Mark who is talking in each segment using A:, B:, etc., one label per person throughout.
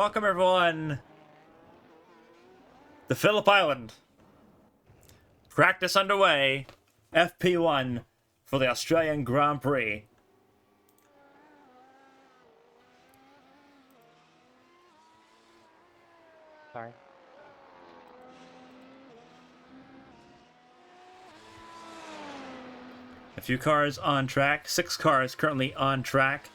A: welcome everyone to Phillip Island. Practice underway. FP1 for the Australian Grand Prix.
B: Sorry.
A: A few cars on track. 6 cars currently on track.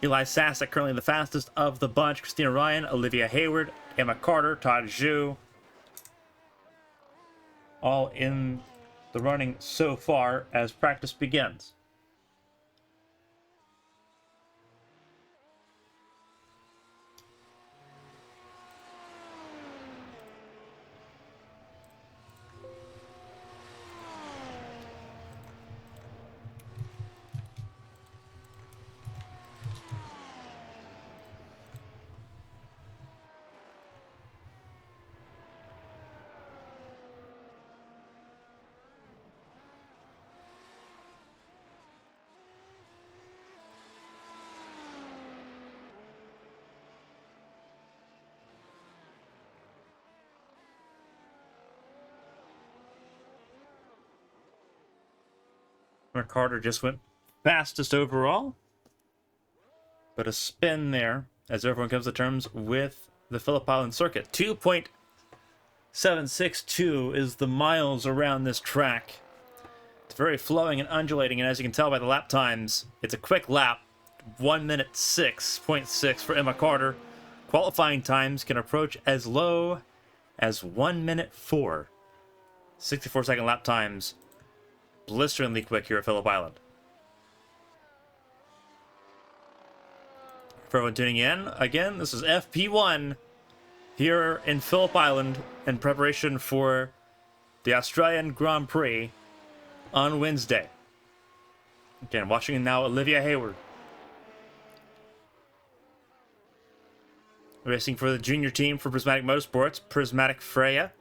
A: Eli Sasek currently the fastest of the bunch. Christina Ryan, Olivia Hayward, Emma Carter, Todd Zhu. All in the running so far as practice begins. Carter just went fastest overall, but a spin there as everyone comes to terms with the Phillip Island circuit. 2.762 is the miles around this track. It's very flowing and undulating, and as you can tell by the lap times, it's a quick lap. 1 minute 6.6 for Emma Carter. Qualifying times can approach as low as 1 minute 4. 64-second lap times. Blisteringly quick here at Phillip Island. For everyone tuning in, again, this is FP1 here in Phillip Island in preparation for the Australian Grand Prix on Wednesday. Again, watching now Olivia Hayward. Racing for the junior team for Prismatic Motorsports, Prismatic Freya.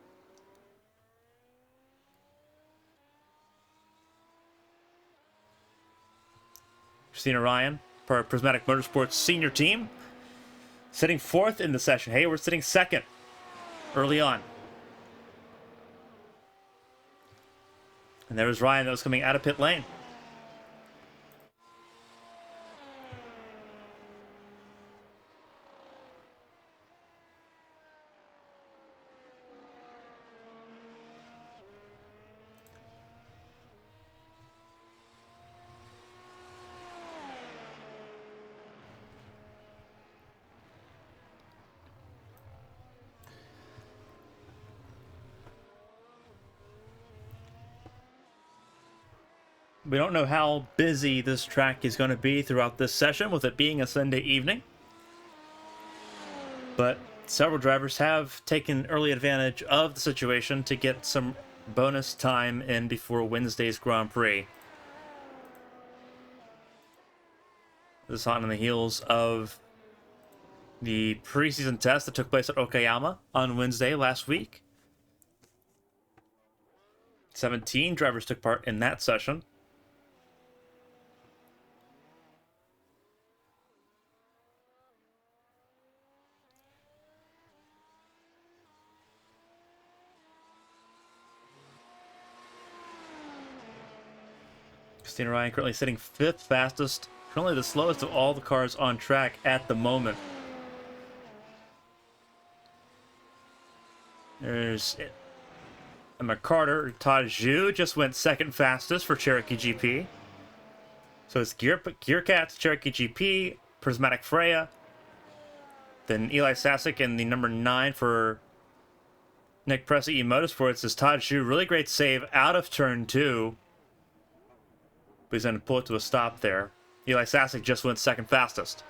A: Christina Ryan, part of Prismatic Motorsports senior team, sitting 4th in the session. Hayward sitting 2nd early on. And there was Ryan that was coming out of pit lane. We don't know how busy this track is going to be throughout this session, with it being a Sunday evening. But several drivers have taken early advantage of the situation to get some bonus time in before Wednesday's Grand Prix. This is hot on the heels of the preseason test that took place at Okayama on Wednesday last week. 17 drivers took part in that session. Christina Ryan currently sitting 5th fastest, currently the slowest of all the cars on track at the moment. There's Emma Carter. Todd Zhu just went 2nd fastest for Cherokee GP. So it's Gearcats, Cherokee GP, Prismatic Freya. Then Eli Sasek and the number 9 for Nick Pressey Motorsports is Todd Zhu. Really great save out of turn 2. But he's going to pull it to a stop there. Eli Sasek just went 2nd fastest.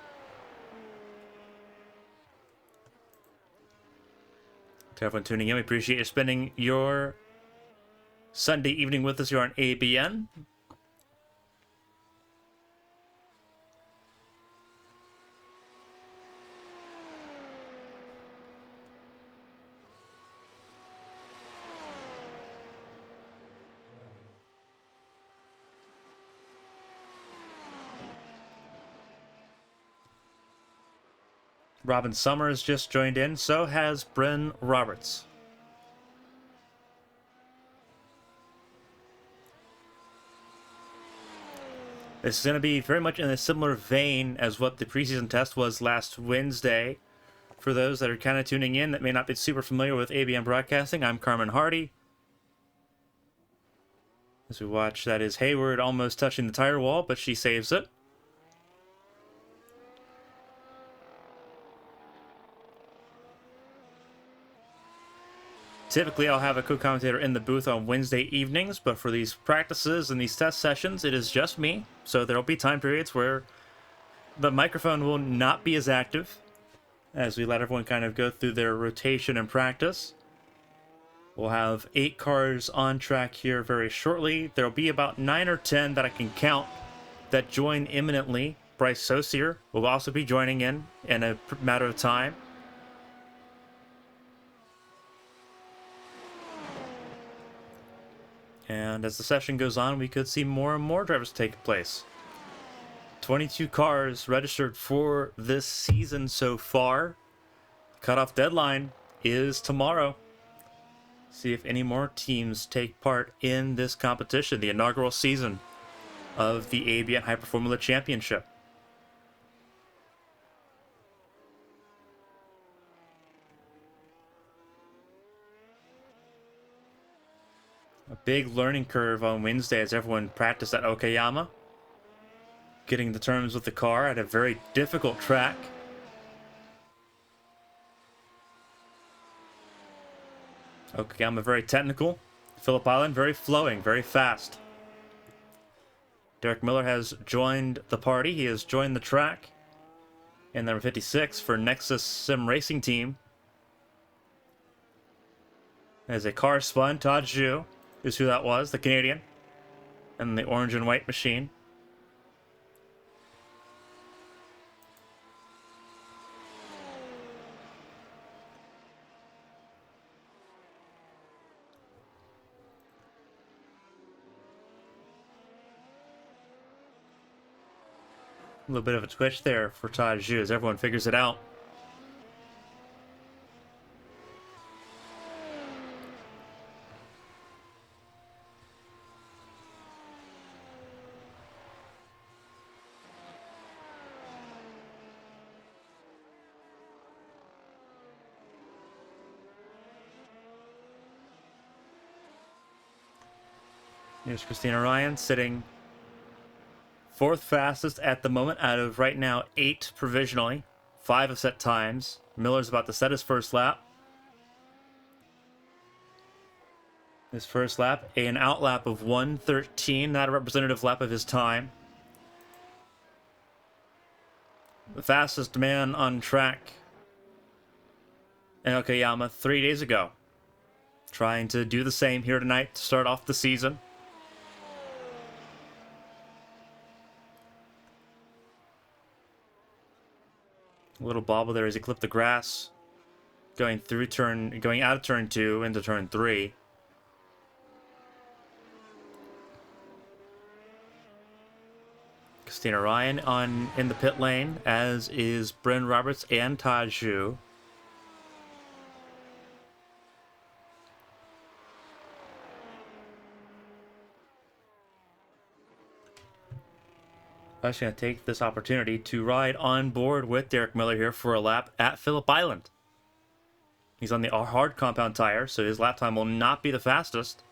A: To everyone tuning in, we appreciate you spending your Sunday evening with us here on ABN. Robin Summers just joined in. So has Bryn Roberts. This is going to be very much in a similar vein as what the preseason test was last Wednesday. For those that are kind of tuning in that may not be super familiar with ABN broadcasting, I'm Carmen Hardy. As we watch, that is Hayward almost touching the tire wall, but she saves it. Typically, I'll have a co-commentator in the booth on Wednesday evenings, but for these practices and these test sessions, it is just me. So there will be time periods where the microphone will not be as active as we let everyone kind of go through their rotation and practice. We'll have 8 cars on track here very shortly. There'll be about 9 or 10 that I can count that join imminently. Bryce Saucier will also be joining in a matter of time. And as the session goes on, we could see more and more drivers take place. 22 cars registered for this season so far. Cutoff deadline is tomorrow. See if any more teams take part in this competition, the inaugural season of the ABN Hyper Formula Championship. A big learning curve on Wednesday as everyone practiced at Okayama, getting to terms with the car at a very difficult track. Okayama very technical. Phillip Island very flowing, very fast. Derek Miller has joined the party. He has joined the track in number 56 for Nexus Sim Racing Team. As a car spun, Todd Zhu is who that was, the Canadian, and the orange and white machine. A little bit of a twitch there for Todd Zhu as everyone figures it out. Here's Christina Ryan sitting 4th fastest at the moment out of right now 8 provisionally. 5 have set times. Miller's about to set his first lap. His first lap, an out lap of 1:13, not a representative lap of his time. The fastest man on track in Okayama 3 days ago. Trying to do the same here tonight to start off the season. A little bobble there as he clipped the grass. Going out of turn 2 into turn 3. Christina Ryan in the pit lane, as is Bryn Roberts and Todd Zhu. I'm just going to take this opportunity to ride on board with Derek Miller here for a lap at Phillip Island. He's on the hard compound tire, so his lap time will not be the fastest.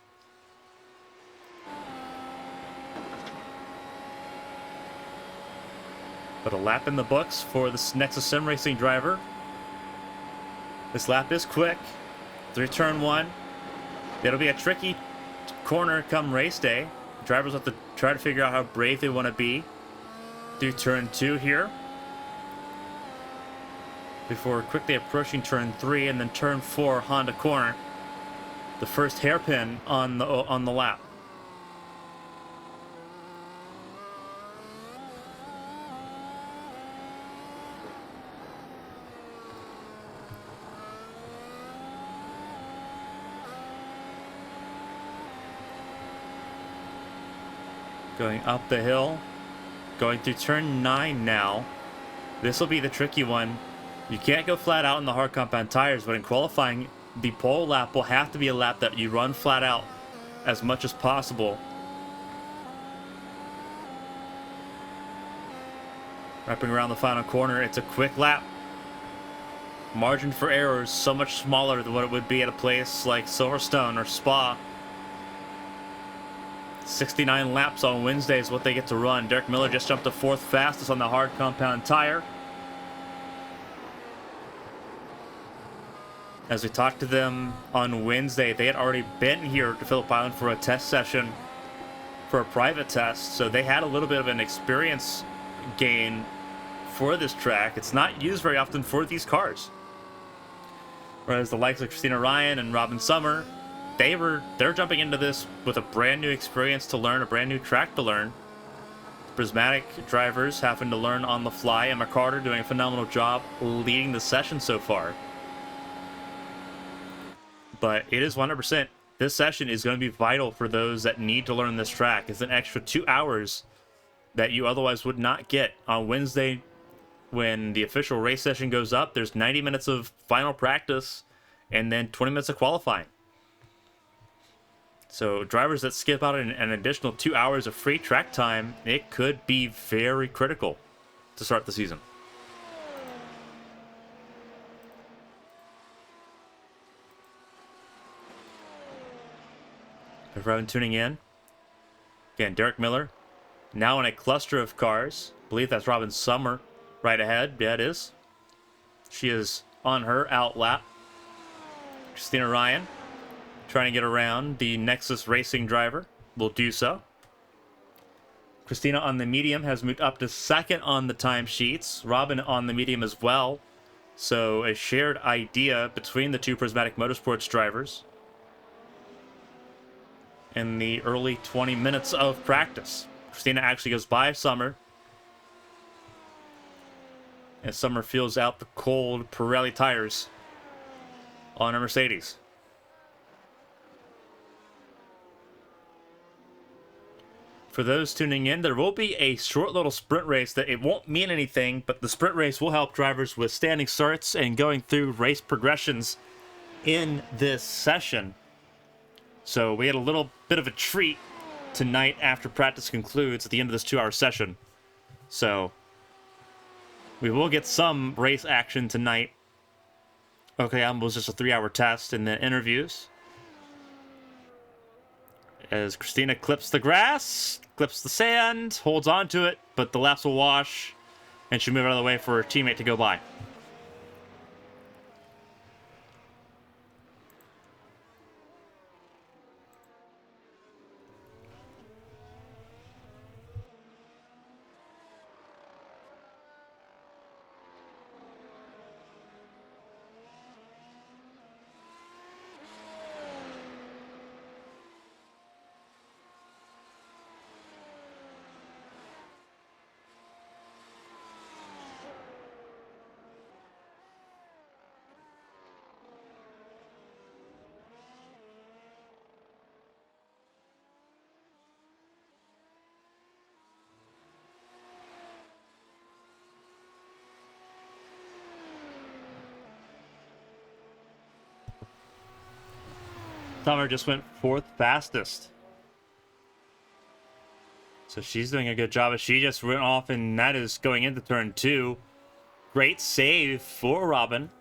A: But a lap in the books for this Nexus Sim Racing driver. This lap is quick. Through turn 1. It'll be a tricky corner come race day. Drivers have to try to figure out how brave they want to be through turn 2 here, before quickly approaching turn 3 and then turn 4 Honda corner, the first hairpin on the lap. Going up the hill. Going through turn 9 now. This will be the tricky one You can't go flat out in the hard compound tires, but in qualifying, the pole lap will have to be a lap that you run flat out as much as possible. Wrapping around the final corner, it's a quick lap. Margin for error is so much smaller than what it would be at a place like Silverstone or Spa. 69 laps on Wednesday is what they get to run. Derek Miller just jumped to 4th fastest on the hard compound tire. As we talked to them on Wednesday, they had already been here to Phillip Island for a test session, for a private test, so they had a little bit of an experience gain for this track. It's not used very often for these cars. Whereas the likes of Christina Ryan and Robin Summer, they're jumping into this with a brand new experience to learn, a brand new track to learn. Prismatic drivers having to learn on the fly, and McCarter doing a phenomenal job leading the session so far. But it is 100%. This session is going to be vital for those that need to learn this track. It's an extra 2 hours that you otherwise would not get. On Wednesday, when the official race session goes up, there's 90 minutes of final practice and then 20 minutes of qualifying. So drivers that skip out an additional 2 hours of free track time, it could be very critical to start the season. If everyone tuning in, again, Derek Miller, now in a cluster of cars. I believe that's Robin Summer right ahead. Yeah, it is. She is on her out lap. Christina Ryan trying to get around the Nexus Racing driver. Will do so. Christina on the medium has moved up to 2nd on the timesheets. Robin on the medium as well. So a shared idea between the two Prismatic Motorsports drivers in the early 20 minutes of practice. Christina actually goes by Summer as Summer feels out the cold Pirelli tires on her Mercedes. For those tuning in, there will be a short little sprint race that it won't mean anything, but the sprint race will help drivers with standing starts and going through race progressions in this session. So we had a little bit of a treat tonight after practice concludes at the end of this 2-hour session. So we will get some race action tonight. Okay, was just a 3-hour test and then interviews. As Christina clips the grass, clips the sand, holds on to it, but the laps will wash, and she'll move out of the way for her teammate to go by. Summer just went 4th fastest. So she's doing a good job as she just went off, and that is going into turn 2. Great save for Robin.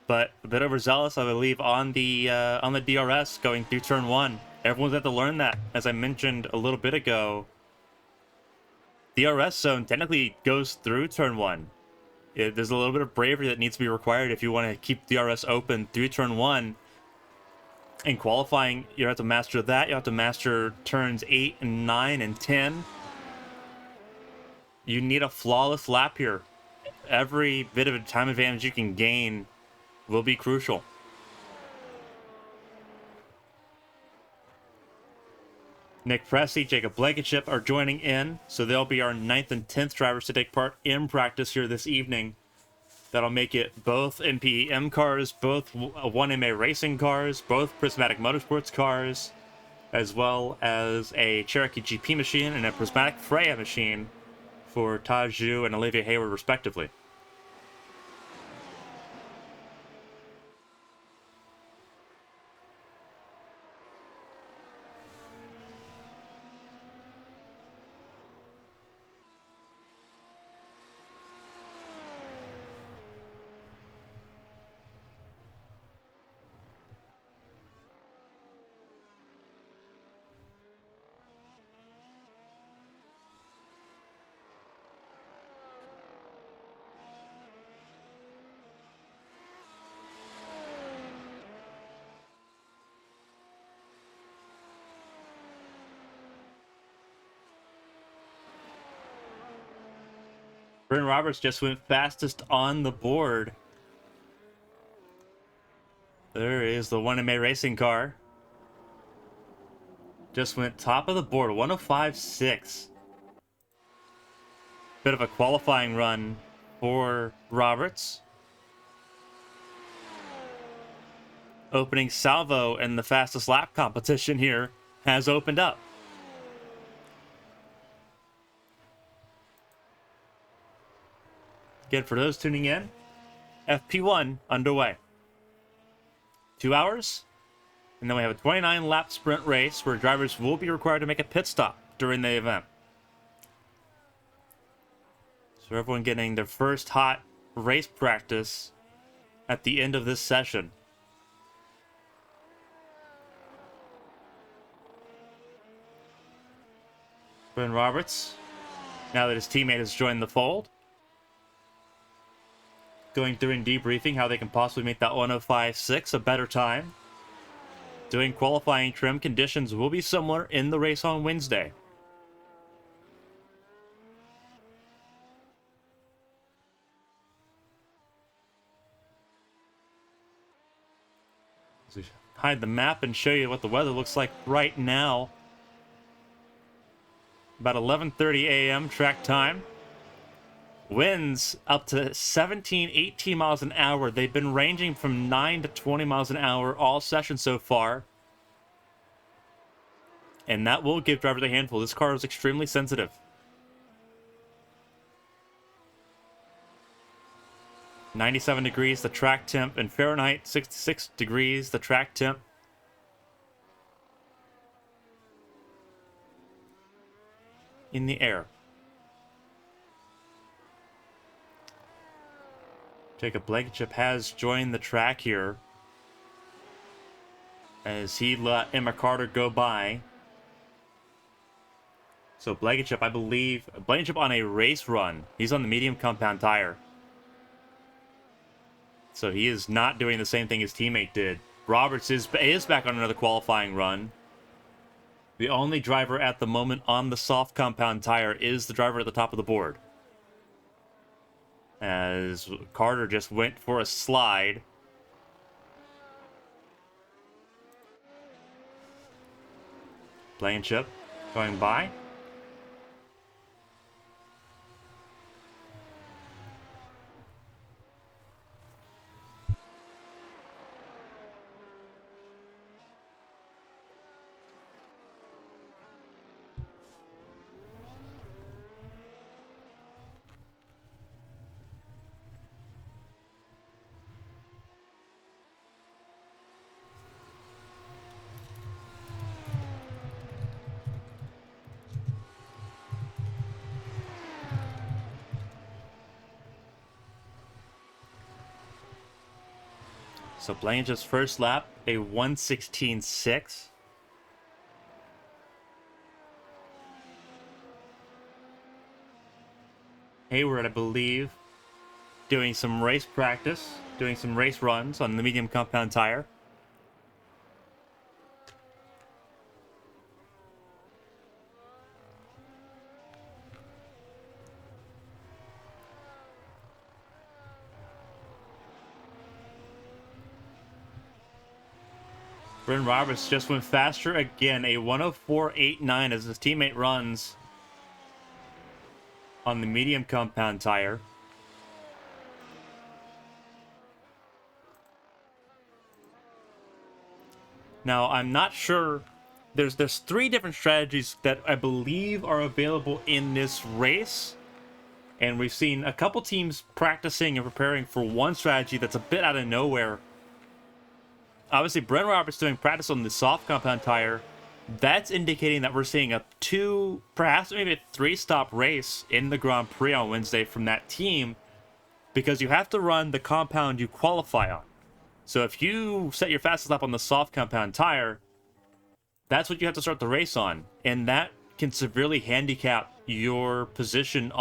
A: But a bit overzealous, I believe, on the DRS going through turn 1. Everyone's had to learn that. As I mentioned a little bit ago, DRS zone technically goes through turn 1. There's a little bit of bravery that needs to be required if you want to keep DRS open through turn 1. In qualifying, you have to master that. You have to master turns 8 and 9 and 10. You need a flawless lap here. Every bit of a time advantage you can gain will be crucial. Nick Pressey, Jacob Blankenship are joining in, so they'll be our 9th and 10th drivers to take part in practice here this evening. That'll make it both MPEM cars, both 1MA racing cars, both Prismatic Motorsports cars, as well as a Cherokee GP machine and a Prismatic Freya machine for Todd Zhu and Olivia Hayward, respectively. Bryn Roberts just went fastest on the board. There is the 1MA racing car. Just went top of the board, 105.6. Bit of a qualifying run for Roberts. Opening salvo in the fastest lap competition here has opened up. Again, for those tuning in, FP1 underway. 2 hours, and then we have a 29-lap sprint race where drivers will be required to make a pit stop during the event. So everyone getting their first hot race practice at the end of this session. Bryn Roberts, now that his teammate has joined the fold, going through and debriefing how they can possibly make that 105.6 a better time. Doing qualifying trim, conditions will be similar in the race on Wednesday. So we hide the map and show you what the weather looks like right now. About 11:30 a.m. track time. Winds up to 17, 18 miles an hour. They've been ranging from 9 to 20 miles an hour all session so far. And that will give drivers a handful. This car is extremely sensitive. (97 degrees the track temp in Fahrenheit, 66 degrees the track temp in the air. Jacob Blankenship has joined the track here as he let Emma Carter go by. So Blankenship, I believe, Blankenship on a race run. He's on the medium compound tire. So he is not doing the same thing his teammate did. Roberts is back on another qualifying run. The only driver at the moment on the soft compound tire is the driver at the top of the board. As Carter just went for a slide. Blankenship going by. So Blankenship's first lap, a 1:16.6. Hayward, I believe, doing some race practice, doing some race runs on the medium compound tire. Bryn Roberts just went faster again, a 104.89 as his teammate runs on the medium compound tire. Now, I'm not sure. There's 3 different strategies that I believe are available in this race. And we've seen a couple teams practicing and preparing for one strategy that's a bit out of nowhere. Obviously, Brent Roberts doing practice on the soft compound tire. That's indicating that we're seeing a 2, perhaps maybe a 3-stop race in the Grand Prix on Wednesday from that team, because you have to run the compound you qualify on. So if you set your fastest lap on the soft compound tire, that's what you have to start the race on, and that can severely handicap your position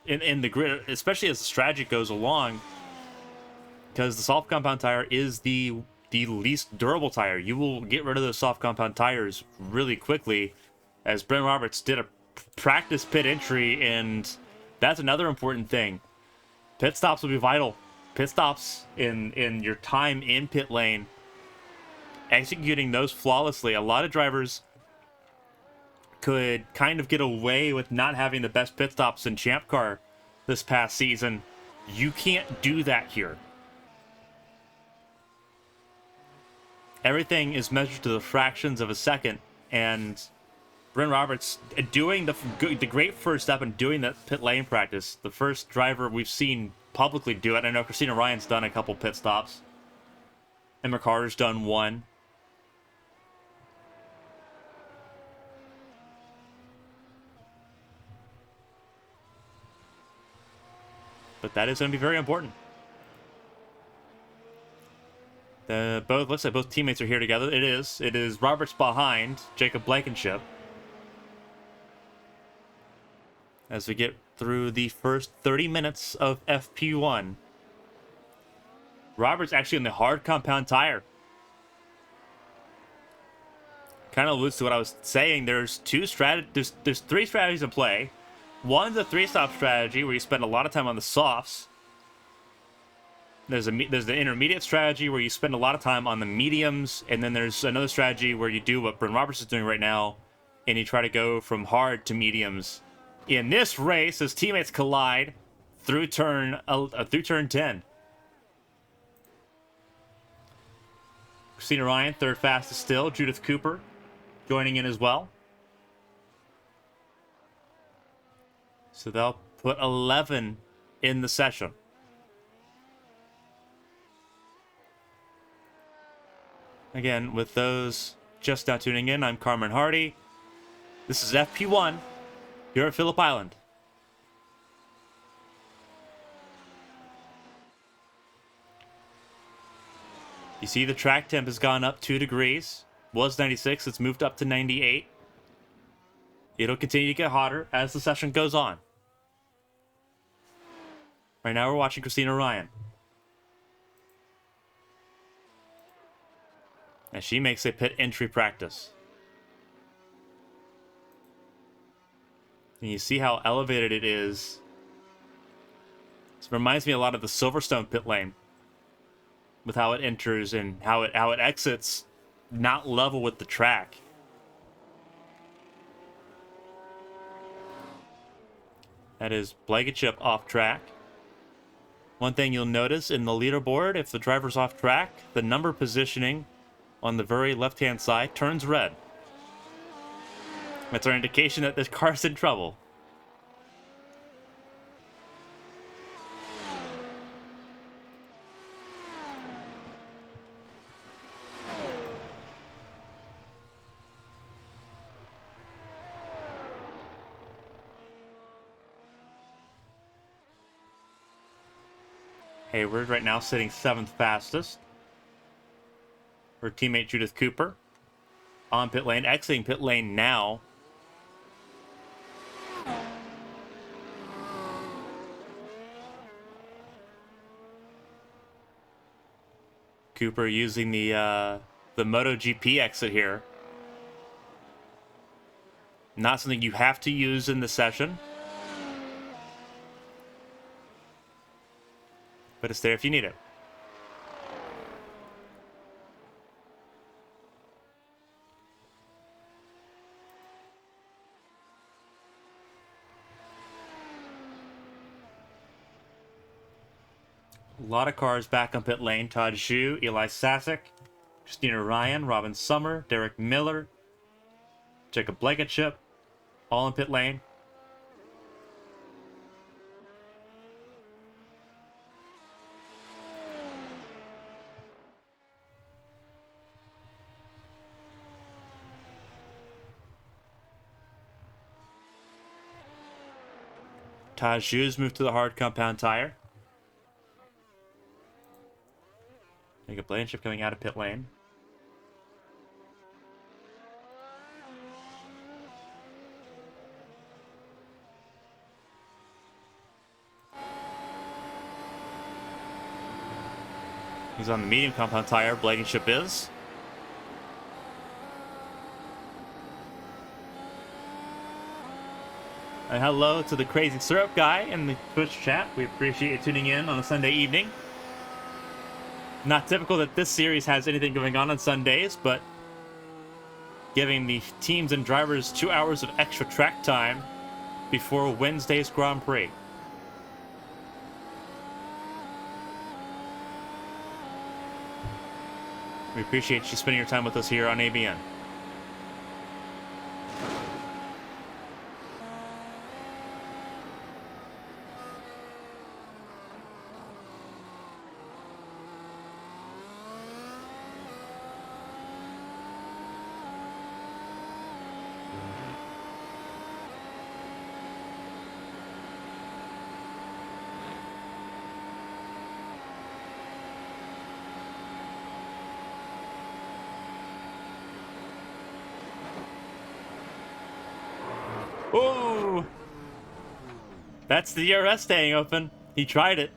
A: in the grid, especially as the strategy goes along, because the soft compound tire is the least durable tire. You will get rid of those soft compound tires really quickly, as Brent Roberts did a practice pit entry, and that's another important thing. Pit stops will be vital. Pit stops in your time in pit lane, executing those flawlessly. A lot of drivers could kind of get away with not having the best pit stops in Champ Car this past season. You can't do that here. Everything is measured to the fractions of a second, and Brent Roberts doing the great first step and doing that pit lane practice. The first driver we've seen publicly do it. I know Christina Ryan's done a couple pit stops, and McCarter's done one. But that is going to be very important. Looks like both teammates are here together. It is Roberts behind Jacob Blankenship. As we get through the first 30 minutes of FP1. Roberts actually on the hard compound tire. Kind of alludes to what I was saying. There's three strategies in play. One's a 3-stop strategy where you spend a lot of time on the softs. There's the intermediate strategy where you spend a lot of time on the mediums, and then there's another strategy where you do what Brent Roberts is doing right now, and you try to go from hard to mediums. In this race, his teammates collide through turn 10. Christina Ryan, third fastest still. Judith Cooper joining in as well. So they'll put 11 in the session. Again, with those just now tuning in, I'm Carmen Hardy. This is FP1 here at Phillip Island. You see the track temp has gone up 2 degrees. Was 96, it's moved up to 98. It'll continue to get hotter as the session goes on. Right now we're watching Christina Ryan, as she makes a pit entry practice. And you see how elevated it is. This reminds me a lot of the Silverstone pit lane, with how it enters and how it exits, not level with the track. That is Blankenship off track. One thing you'll notice in the leaderboard, if the driver's off track, the number positioning on the very left-hand side turns red. That's our indication that this car's in trouble. Hayward right now sitting 7th fastest. Her teammate Judith Cooper on pit lane, exiting pit lane now. Cooper using the MotoGP exit here. Not something you have to use in the session, but it's there if you need it. A lot of cars back on pit lane. Todd Zhu, Eli Sasek, Christina Ryan, Robin Summer, Derek Miller, Jacob Blankenship, all in pit lane. Taju's moved to the hard compound tire. Jacob Blankenship coming out of pit lane. He's on the medium compound tire. Blankenship is. And hello to the Crazy Syrup guy in the Twitch chat. We appreciate you tuning in on a Sunday evening. Not typical that this series has anything going on Sundays, but giving the teams and drivers 2 hours of extra track time before Wednesday's Grand Prix. We appreciate you spending your time with us here on ABN. Oh, that's the DRS staying open. He tried it.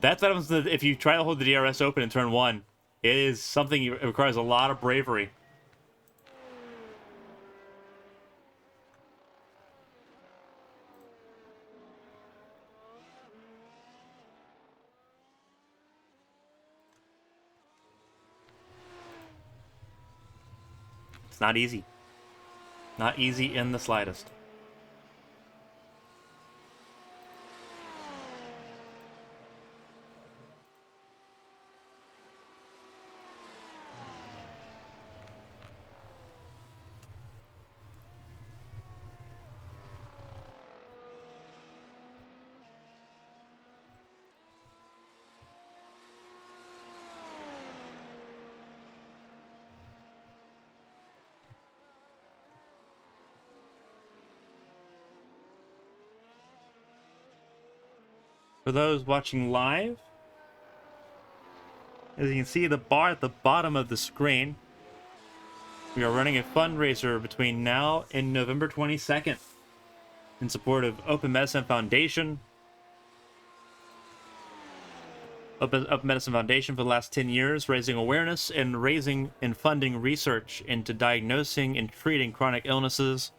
A: That's what happens if you try to hold the DRS open in turn 1. It is something it requires a lot of bravery. It's not easy. Not easy in the slightest. For those watching live, as you can see the bar at the bottom of the screen, we are running a fundraiser between now and November 22nd in support of Open Medicine Foundation. Open Medicine Foundation for the last 10 years, raising awareness and funding research into diagnosing and treating chronic illnesses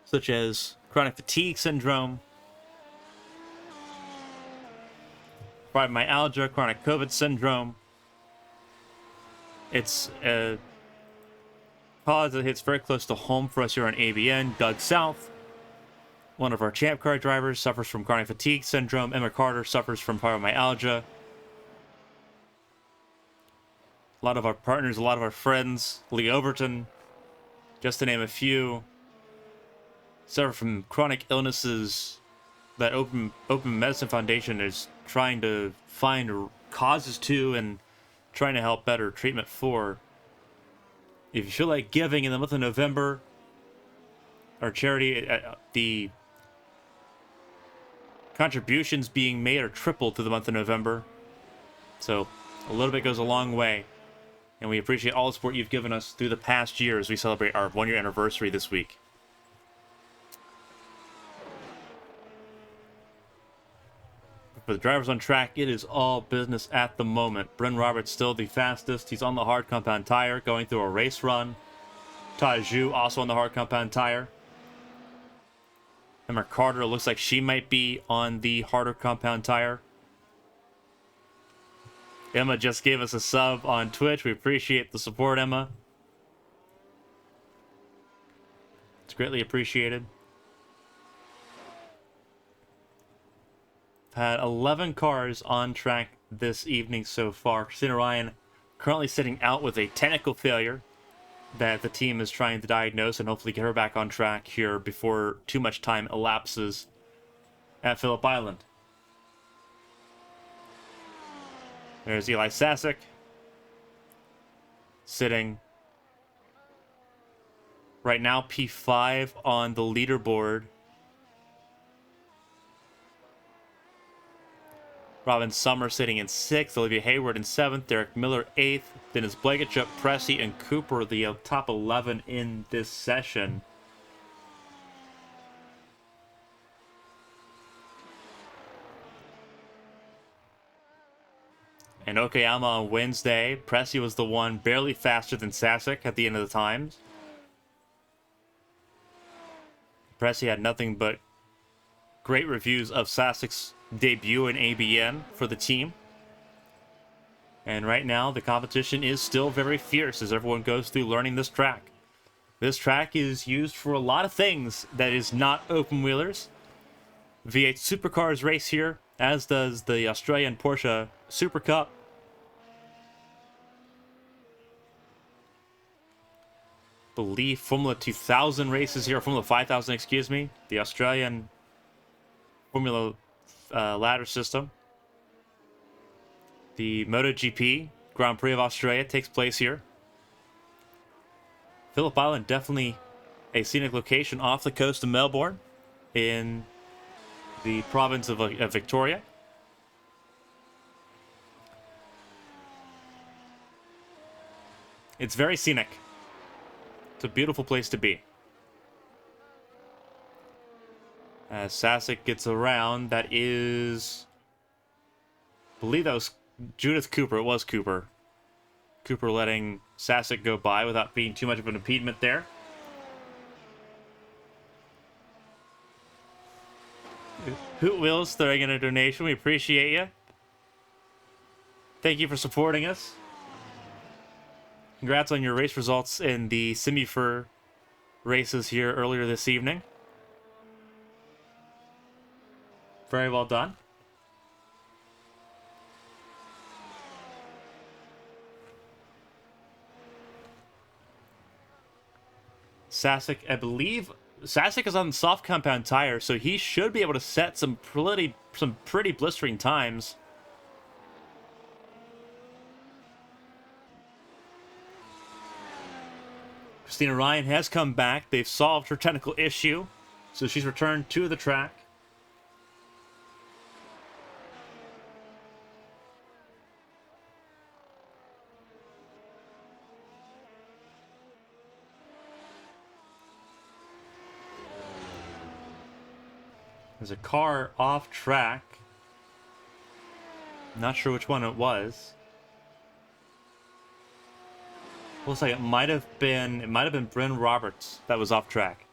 A: such as chronic fatigue syndrome, fibromyalgia, chronic COVID syndrome. It's a cause that hits very close to home for us here on ABN. Doug South, one of our champ car drivers, suffers from chronic fatigue syndrome. Emma Carter suffers from fibromyalgia. A lot of our partners, a lot of our friends, Lee Overton, just to name a few, suffer from chronic illnesses that Open Medicine Foundation is trying to find causes to and trying to help better treatment for. If you feel like giving in the month of November, our charity, the contributions being made are tripled through the month of November. So a little bit goes a long way. And we appreciate all the support you've given us through the past year as we celebrate our 1-year anniversary this week. For the drivers on track, it is all business at the moment. Bryn Roberts still the fastest. He's on the hard compound tire, going through a race run. Taju also on the hard compound tire. Emma Carter looks like she might be on the harder compound tire. Emma just gave us a sub on Twitch. We appreciate the support, Emma. It's greatly appreciated. Had 11 cars on track this evening so far. Christina Ryan currently sitting out with a technical failure that the team is trying to diagnose and hopefully get her back on track here before too much time elapses at Phillip Island. There's Eli Sasek sitting right now P5 on the leaderboard. Robin Summer sitting in 6th, Olivia Hayward in 7th, Derek Miller 8th, Dennis Blegachup, Pressy, and Cooper, the top 11 in this session. And Okayama on Wednesday, Pressy was the one barely faster than Sasek at the end of the times. Pressy had nothing but great reviews of Sasek's debut in ABN for the team. And right now, the competition is still very fierce as everyone goes through learning this track. This track is used for a lot of things that is not open wheelers. V8 Supercars race here, as does the Australian Porsche Super Cup. Believe Formula 2000 races here, Formula 5000, excuse me. The Australian Formula ladder system. The MotoGP Grand Prix of Australia takes place here. Phillip Island, definitely a scenic location off the coast of Melbourne in the province of Victoria. It's very scenic. It's a beautiful place to be. As Sasek gets around, that is... I believe that was Judith Cooper. It was Cooper. Cooper letting Sasek go by without being too much of an impediment there. Hoot Wheels throwing in a donation. We appreciate you. Thank you for supporting us. Congrats on your race results in the Semi-Fur races here earlier this evening. Very well done. Sasek, I believe Sasek is on soft compound tire, so he should be able to set some pretty blistering times. Christina Ryan has come back. They've solved her technical issue, so she's returned to the track. There's a car off track. Not sure which one it was. Looks like it might have been Bryn Roberts that was off track.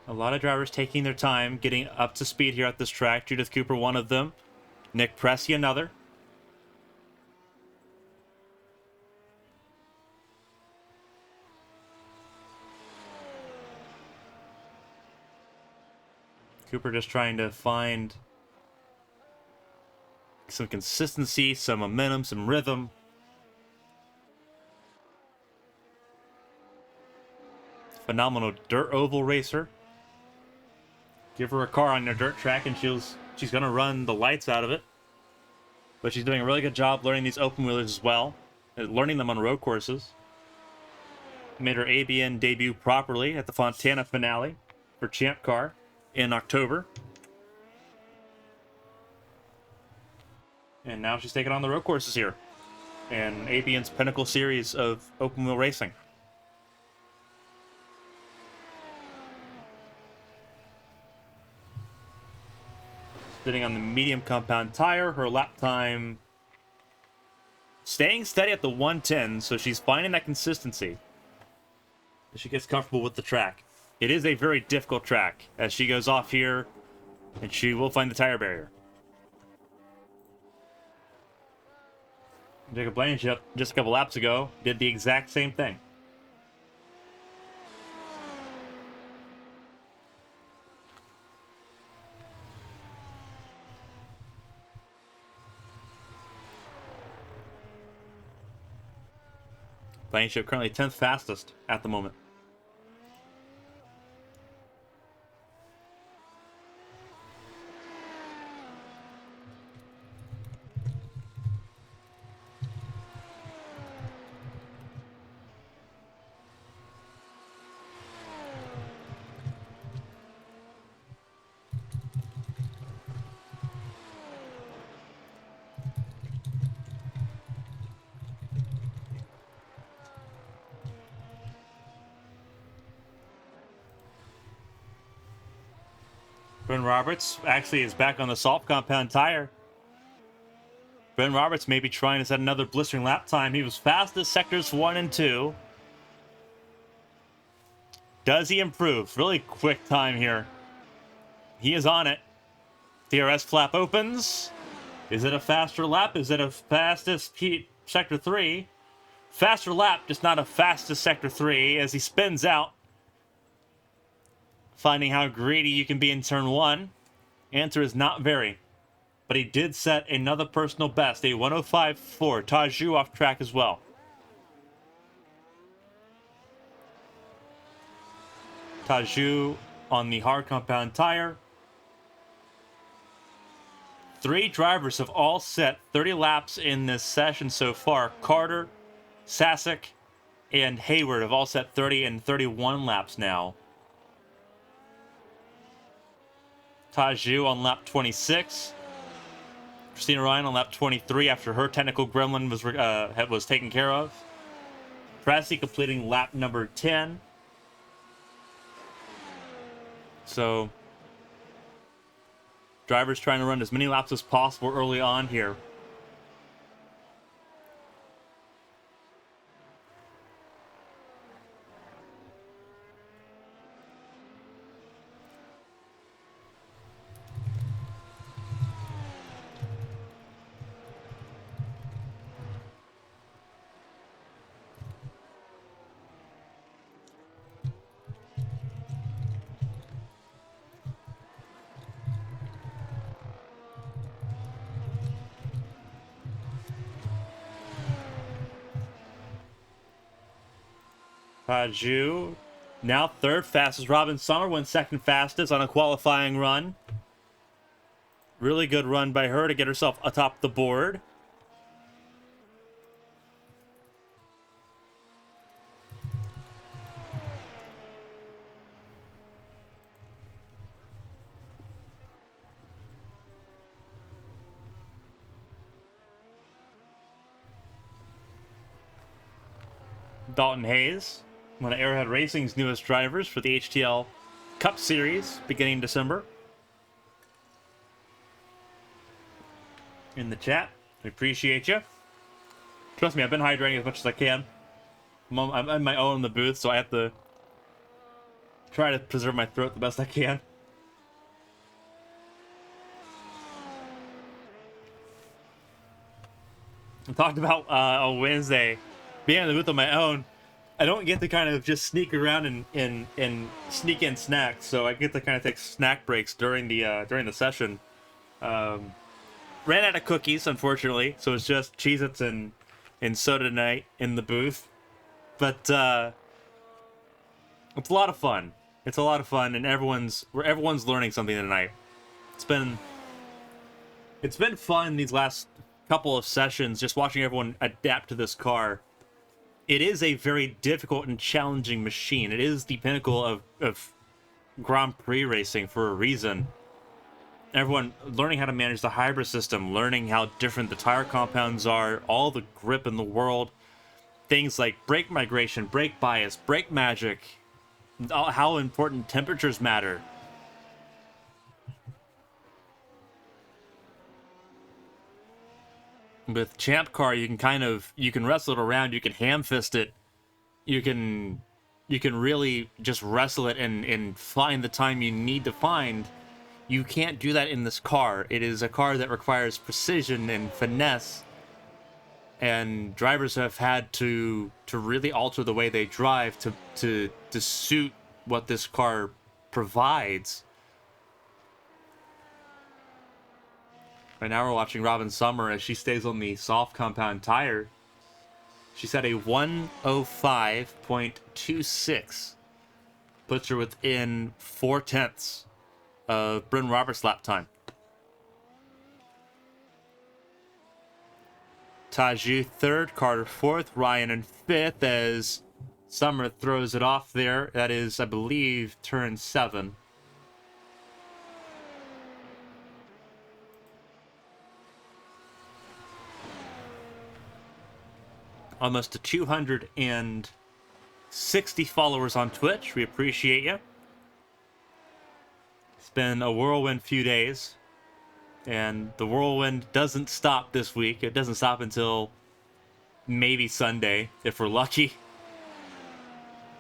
A: A lot of drivers taking their time, getting up to speed here at this track. Judith Cooper, one of them. Nick Pressy, another. Cooper just trying to find some consistency, some momentum, some rhythm. Phenomenal dirt oval racer. Give her a car on your dirt track and she's gonna run the lights out of it. But she's doing a really good job learning these open wheelers as well, learning them on road courses. Made her ABN debut properly at the Fontana finale for Champ Car in October. And now she's taking on the road courses here in ABN's pinnacle series of open wheel racing. Sitting on the medium compound tire, her lap time staying steady at the 110, so she's finding that consistency as she gets comfortable with the track. It is a very difficult track as she goes off here, and she will find the tire barrier. Jacob Blanchett, just a couple laps ago, did the exact same thing. Blanchett currently 10th fastest at the moment. Ben Roberts actually is back on the soft compound tire. Ben Roberts may be trying to set another blistering lap time. He was fastest sectors 1 and 2. Does he improve? Really quick time here. He is on it. DRS flap opens. Is it a faster lap? Is it a fastest sector 3? Faster lap, just not a fastest sector 3 as he spins out. Finding how greedy you can be in turn 1. Answer is not very. But he did set another personal best, a 105.4. Taju off track as well. Taju on the hard compound tire. 3 drivers have all set 30 laps in this session so far. Carter, Sasek, and Hayward have all set 30 and 31 laps now. Taju on lap 26. Christina Ryan on lap 23 after her technical gremlin was taken care of. Pressy completing lap number 10. So, drivers trying to run as many laps as possible early on here. Taju, now third fastest. Robin Summer went second fastest on a qualifying run. Really good run by her to get herself atop the board. Dalton Hayes, one of Arrowhead Racing's newest drivers for the HTL Cup Series beginning December. In the chat, we appreciate you. Trust me, I've been hydrating as much as I can. I'm my own in the booth, so I have to try to preserve my throat the best I can. I talked about on Wednesday being in the booth on my own. I don't get to kind of just sneak around and sneak in snacks, so I get to kind of take snack breaks during the session. Ran out of cookies, unfortunately, so it's just Cheez-Its and soda tonight in the booth. But it's a lot of fun. It's a lot of fun, and everyone's learning something tonight. It's been fun these last couple of sessions, just watching everyone adapt to this car. It is a very difficult and challenging machine. It is the pinnacle of Grand Prix racing for a reason. Everyone learning how to manage the hybrid system, learning how different the tire compounds are, all the grip in the world, things like brake migration, brake bias, brake magic, how important temperatures matter. With Champ Car, you can wrestle it around, you can ham fist it, you can really just wrestle it and find the time you need to find. You can't do that in this car. It is a car that requires precision and finesse, and drivers have had to really alter the way they drive to suit what this car provides. Right now we're watching Robin Summer as she stays on the soft compound tire. She's at a 105.26. Puts her within 0.4 of Bryn Roberts' lap time. Taju third, Carter fourth, Ryan in fifth as Summer throws it off there. That is, I believe, turn 7. Almost to 260 followers on Twitch. We appreciate you. It's been a whirlwind few days, and the whirlwind doesn't stop this week. It doesn't stop until maybe Sunday, if we're lucky,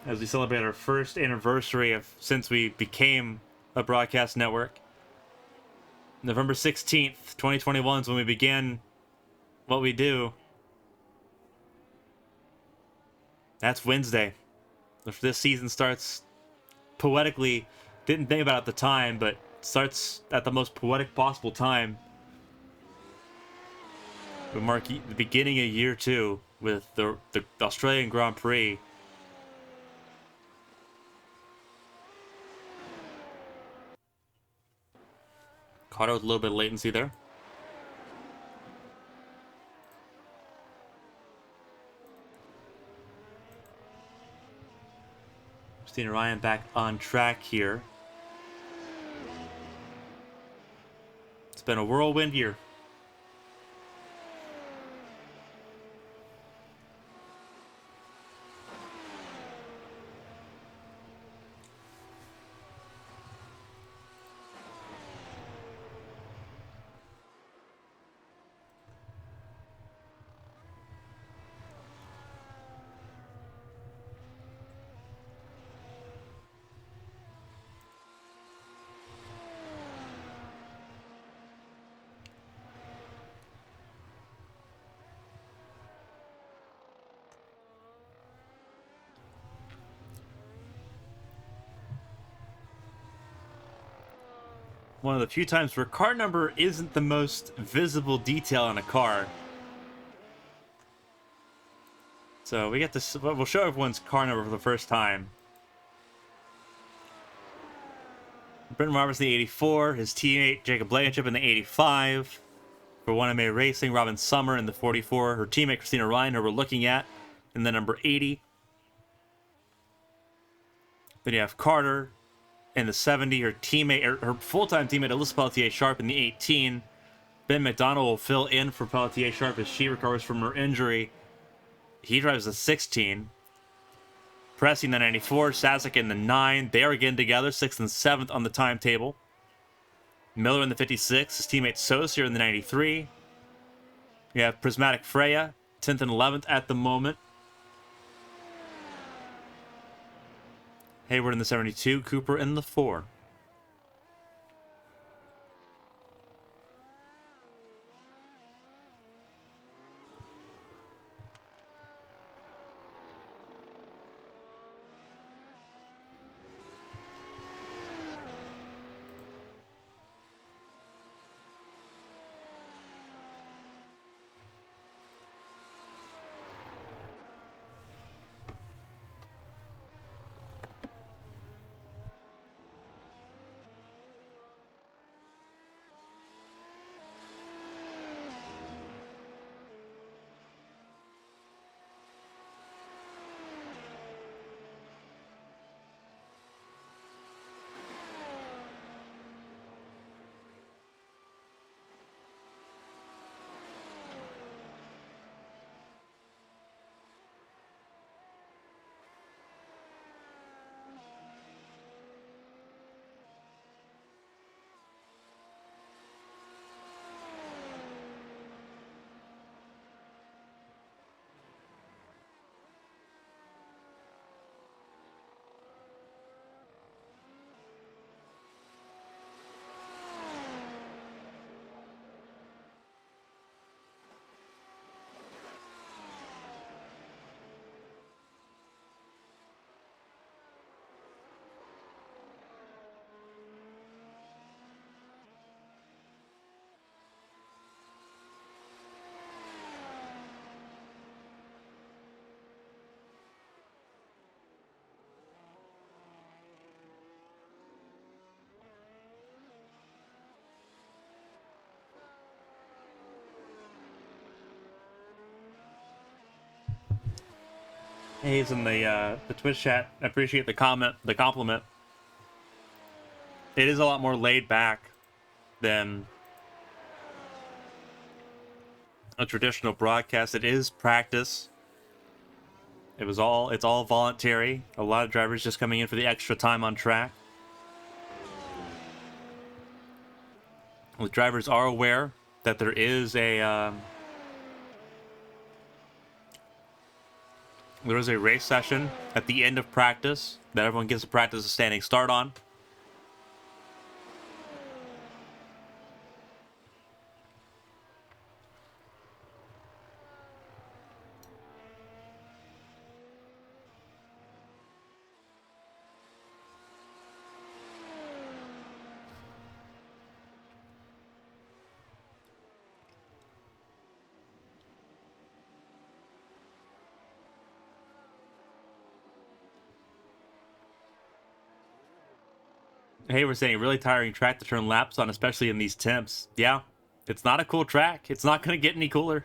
A: as we celebrate our first anniversary since we became a broadcast network. November 16th, 2021 is when we began what we do. That's Wednesday. This season starts poetically, didn't think about it at the time, but starts at the most poetic possible time. We mark the beginning of year 2 with the Australian Grand Prix. Caught out with a little bit of latency there. Christina Ryan back on track here. It's been a whirlwind year. One of the few times where car number isn't the most visible detail on a car. So we get to, we'll show everyone's car number for the first time. Brendan Roberts in the 84, his teammate Jacob Blankenship in the 85. For 1MA Racing, Robin Summer in the 44, her teammate Christina Ryan, who we're looking at, in the number 80. Then you have Carter in the 70, her teammate, her full-time teammate Alyssa Pelletier-Sharp in the 18. Ben McDonald will fill in for Pelletier-Sharp as she recovers from her injury. He drives the 16. Pressing the 94, Sasek in the 9. They are again together, 6th and 7th on the timetable. Miller in the 56, his teammate Saucier in the 93. You have Prismatic Freya, 10th and 11th at the moment. Hayward in the 72, Cooper in the 4. He's in the Twitch chat. I appreciate the compliment. It is a lot more laid back than a traditional broadcast. It is practice. It's all voluntary. A lot of drivers just coming in for the extra time on track. The drivers are aware that there is a race session at the end of practice that everyone gets to practice a standing start on. Hey, we're saying really tiring track to turn laps on, especially in these temps. Yeah, it's not a cool track. It's not going to get any cooler.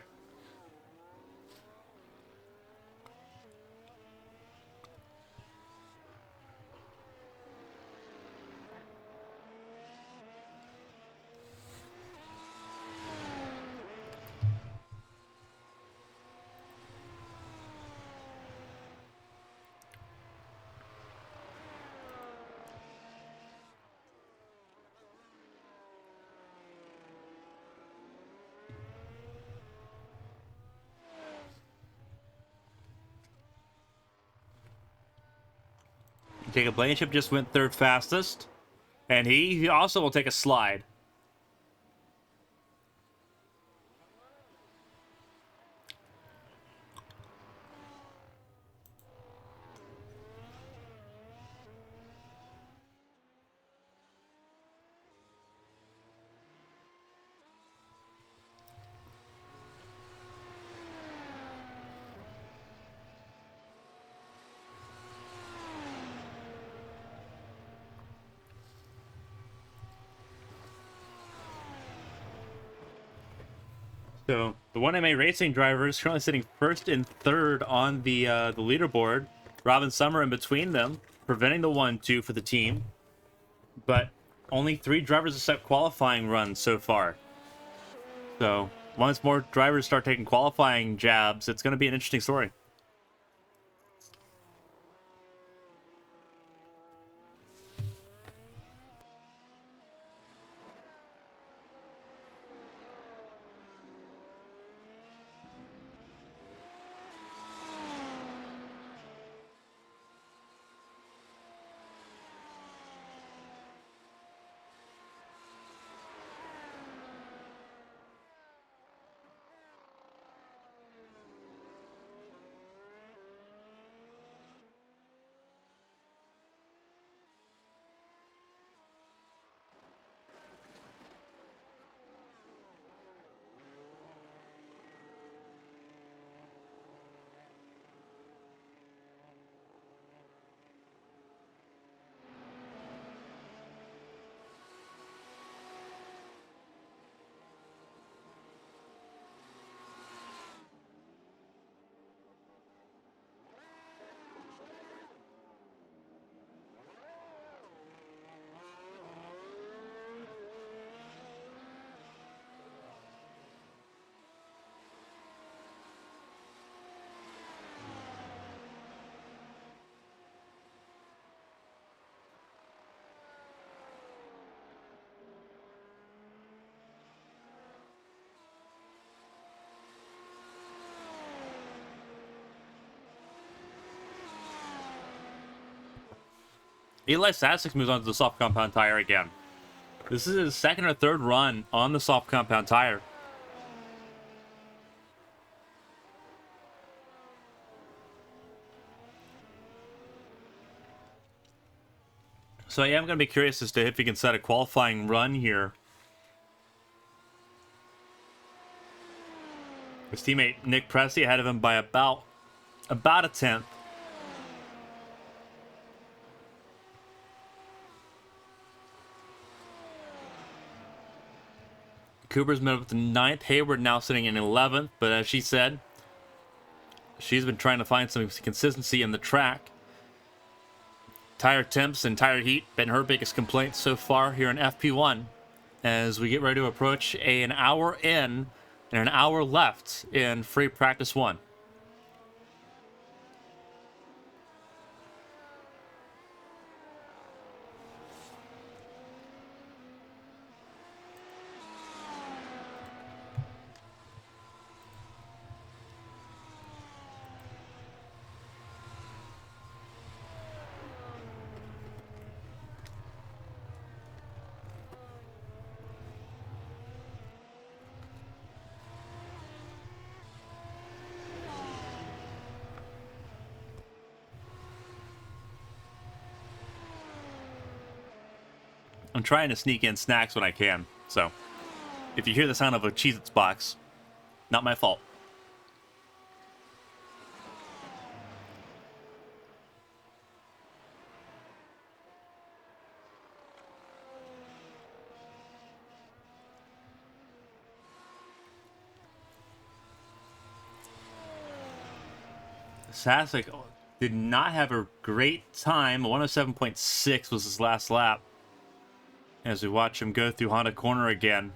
A: Jacob Blankenship just went third fastest, and he also will take a slide. So the 1MA Racing driver is currently sitting first and third on the leaderboard. Robin Summer in between them, preventing the 1-2 for the team. But only 3 drivers have set qualifying runs so far. So once more drivers start taking qualifying jabs, it's going to be an interesting story. Eli Sasek moves on to the soft compound tire again. This is his second or third run on the soft compound tire. So I am going to be curious as to if he can set a qualifying run here. His teammate Nick Pressey ahead of him by about a tenth. Cooper's moved up to 9th. Hayward now sitting in 11th. But as she said, she's been trying to find some consistency in the track. Tire temps and tire heat been her biggest complaints so far here in FP1. As we get ready to approach an hour in and an hour left in free practice 1. I'm trying to sneak in snacks when I can, so if you hear the sound of a Cheez-Its box, not my fault. Sasek did not have a great time. 107.6 was his last lap. As we watch him go through Honda Corner again.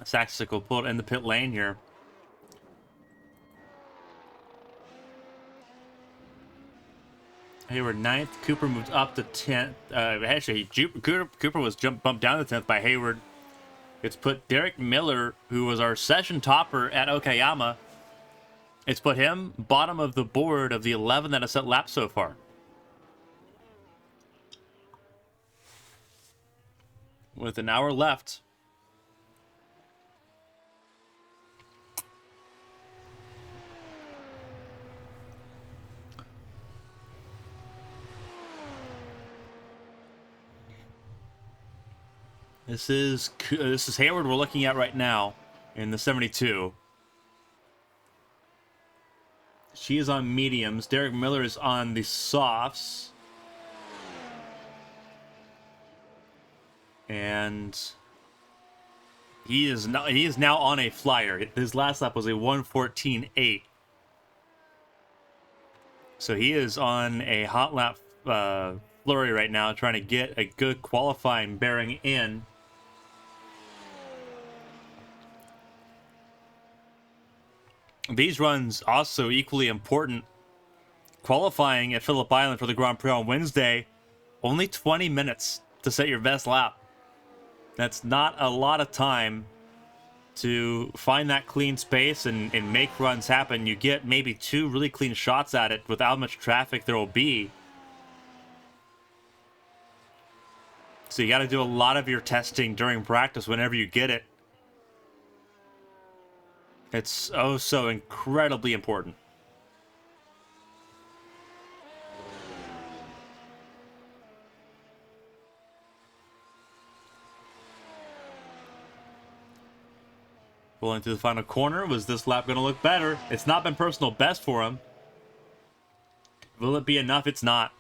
A: Saxic will pull it in the pit lane here. Hayward 9th. Cooper moved up to 10th. Actually, Cooper was bumped down to 10th by Hayward. It's put Derek Miller, who was our session topper at Okayama, it's put him bottom of the board of the 11 that have set laps so far. With an hour left. This is Hayward we're looking at right now in the 72. She is on mediums. Derek Miller is on the softs. And he is now on a flyer. His last lap was a 1:14.8. So he is on a hot lap flurry right now, trying to get a good qualifying bearing in. These runs also equally important. Qualifying at Phillip Island for the Grand Prix on Wednesday, only 20 minutes to set your best lap. That's not a lot of time to find that clean space and make runs happen. You get maybe 2 really clean shots at it with how much traffic there will be. So you got to do a lot of your testing during practice whenever you get it. It's oh so incredibly important. Rolling through the final corner. Was this lap going to look better? It's not been personal best for him. Will it be enough? It's not.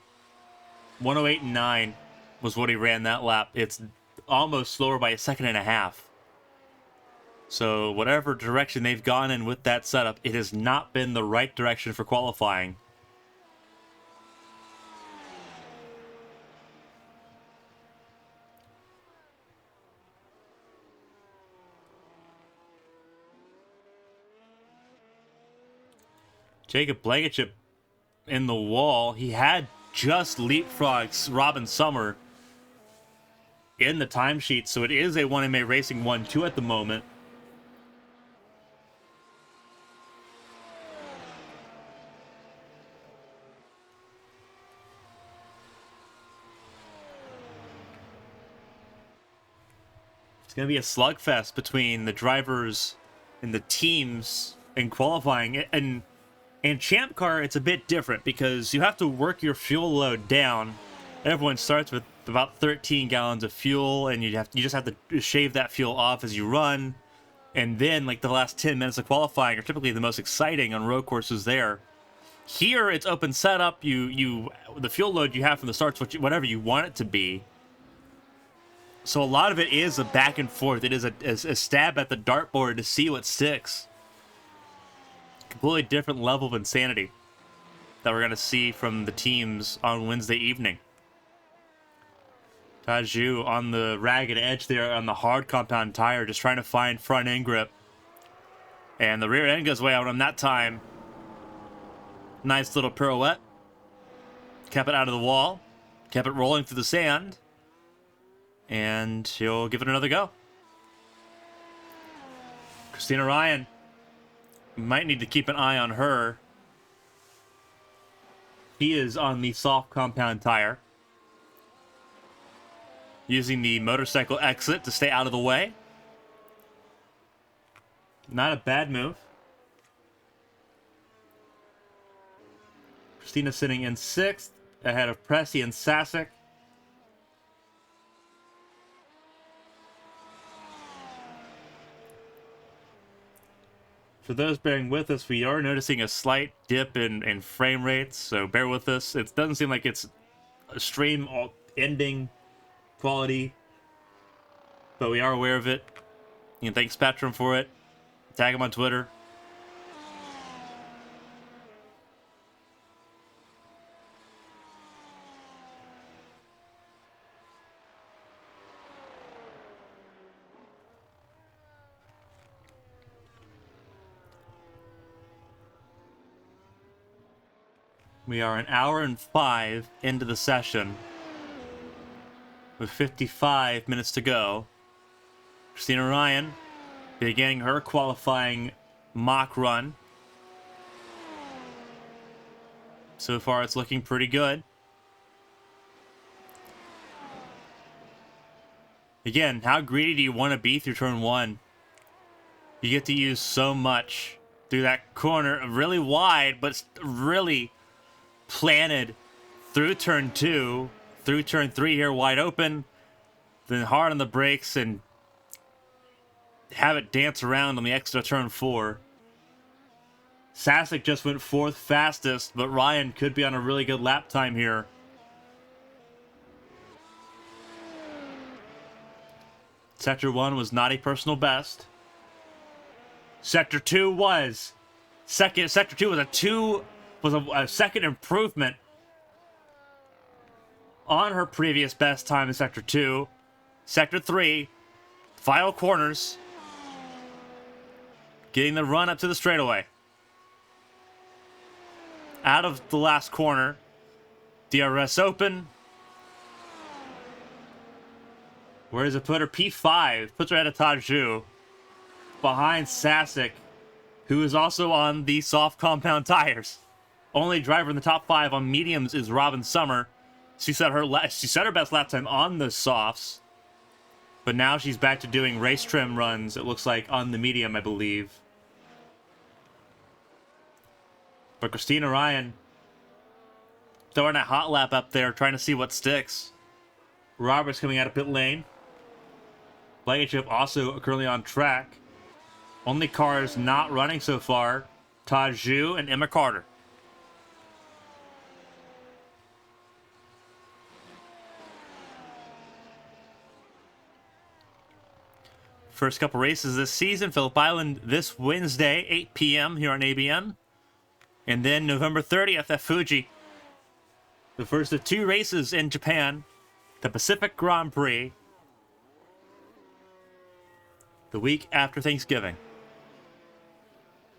A: 108.9 was what he ran that lap. It's almost slower by a second and a half. So whatever direction they've gone in with that setup, it has not been the right direction for qualifying. Jacob Blankenship in the wall. He had just leapfrogs Robin Summer in the timesheet, so it is a 1MA Racing 1-2 at the moment. It's going to be a slugfest between the drivers and the teams in qualifying. And Champ Car, it's a bit different because you have to work your fuel load down. Everyone starts with about 13 gallons of fuel, and you just have to shave that fuel off as you run. And then, like, the last 10 minutes of qualifying are typically the most exciting on road courses there. Here, it's open setup. The fuel load you have from the start's whatever you want it to be. So a lot of it is a back and forth. It is a stab at the dartboard to see what sticks. Completely different level of insanity that we're going to see from the teams on Wednesday evening. Taju on the ragged edge there on the hard compound tire, just trying to find front end grip. And the rear end goes way out on that time. Nice little pirouette. Kept it out of the wall. Kept it rolling through the sand. And he'll give it another go. Christina Ryan. Might need to keep an eye on her. He is on the soft compound tire. Using the motorcycle exit to stay out of the way. Not a bad move. Christina sitting in 6th, ahead of Pressy and Sasek. For those bearing with us, we are noticing a slight dip in frame rates, so bear with us. It doesn't seem like it's a stream ending quality, but we are aware of it. You can thank Spectrum for it. Tag him on Twitter. We are an hour and 5 into the session, with 55 minutes to go. Christina Ryan beginning her qualifying mock run. So far, it's looking pretty good. Again, how greedy do you want to be through turn 1? You get to use so much through that corner, really wide, but really planted through turn 2, through turn 3 here, wide open, then hard on the brakes and have it dance around on the exit of turn 4. Sasek just went 4th fastest, but Ryan could be on a really good lap time here. Sector 1 was not a personal best. Sector 2 was. Sector 2 was a second improvement on her previous best time in Sector 2. Sector 3, final corners. Getting the run up to the straightaway. Out of the last corner. DRS open. Where does it put her? P5. Puts her ahead of Taju. Behind Sasek, who is also on the soft compound tires. Only driver in the top 5 on mediums is Robin Summer. She set her best lap time on the softs. But now she's back to doing race trim runs, it looks like, on the medium, I believe. But Christina Ryan throwing a hot lap up there, trying to see what sticks. Roberts coming out of pit lane. Blankenship also currently on track. Only cars not running so far, Taju and Emma Carter. First couple races this season, Phillip Island this Wednesday, 8 p.m. here on ABN. And then November 30th at Fuji. The first of 2 races in Japan, the Pacific Grand Prix. The week after Thanksgiving.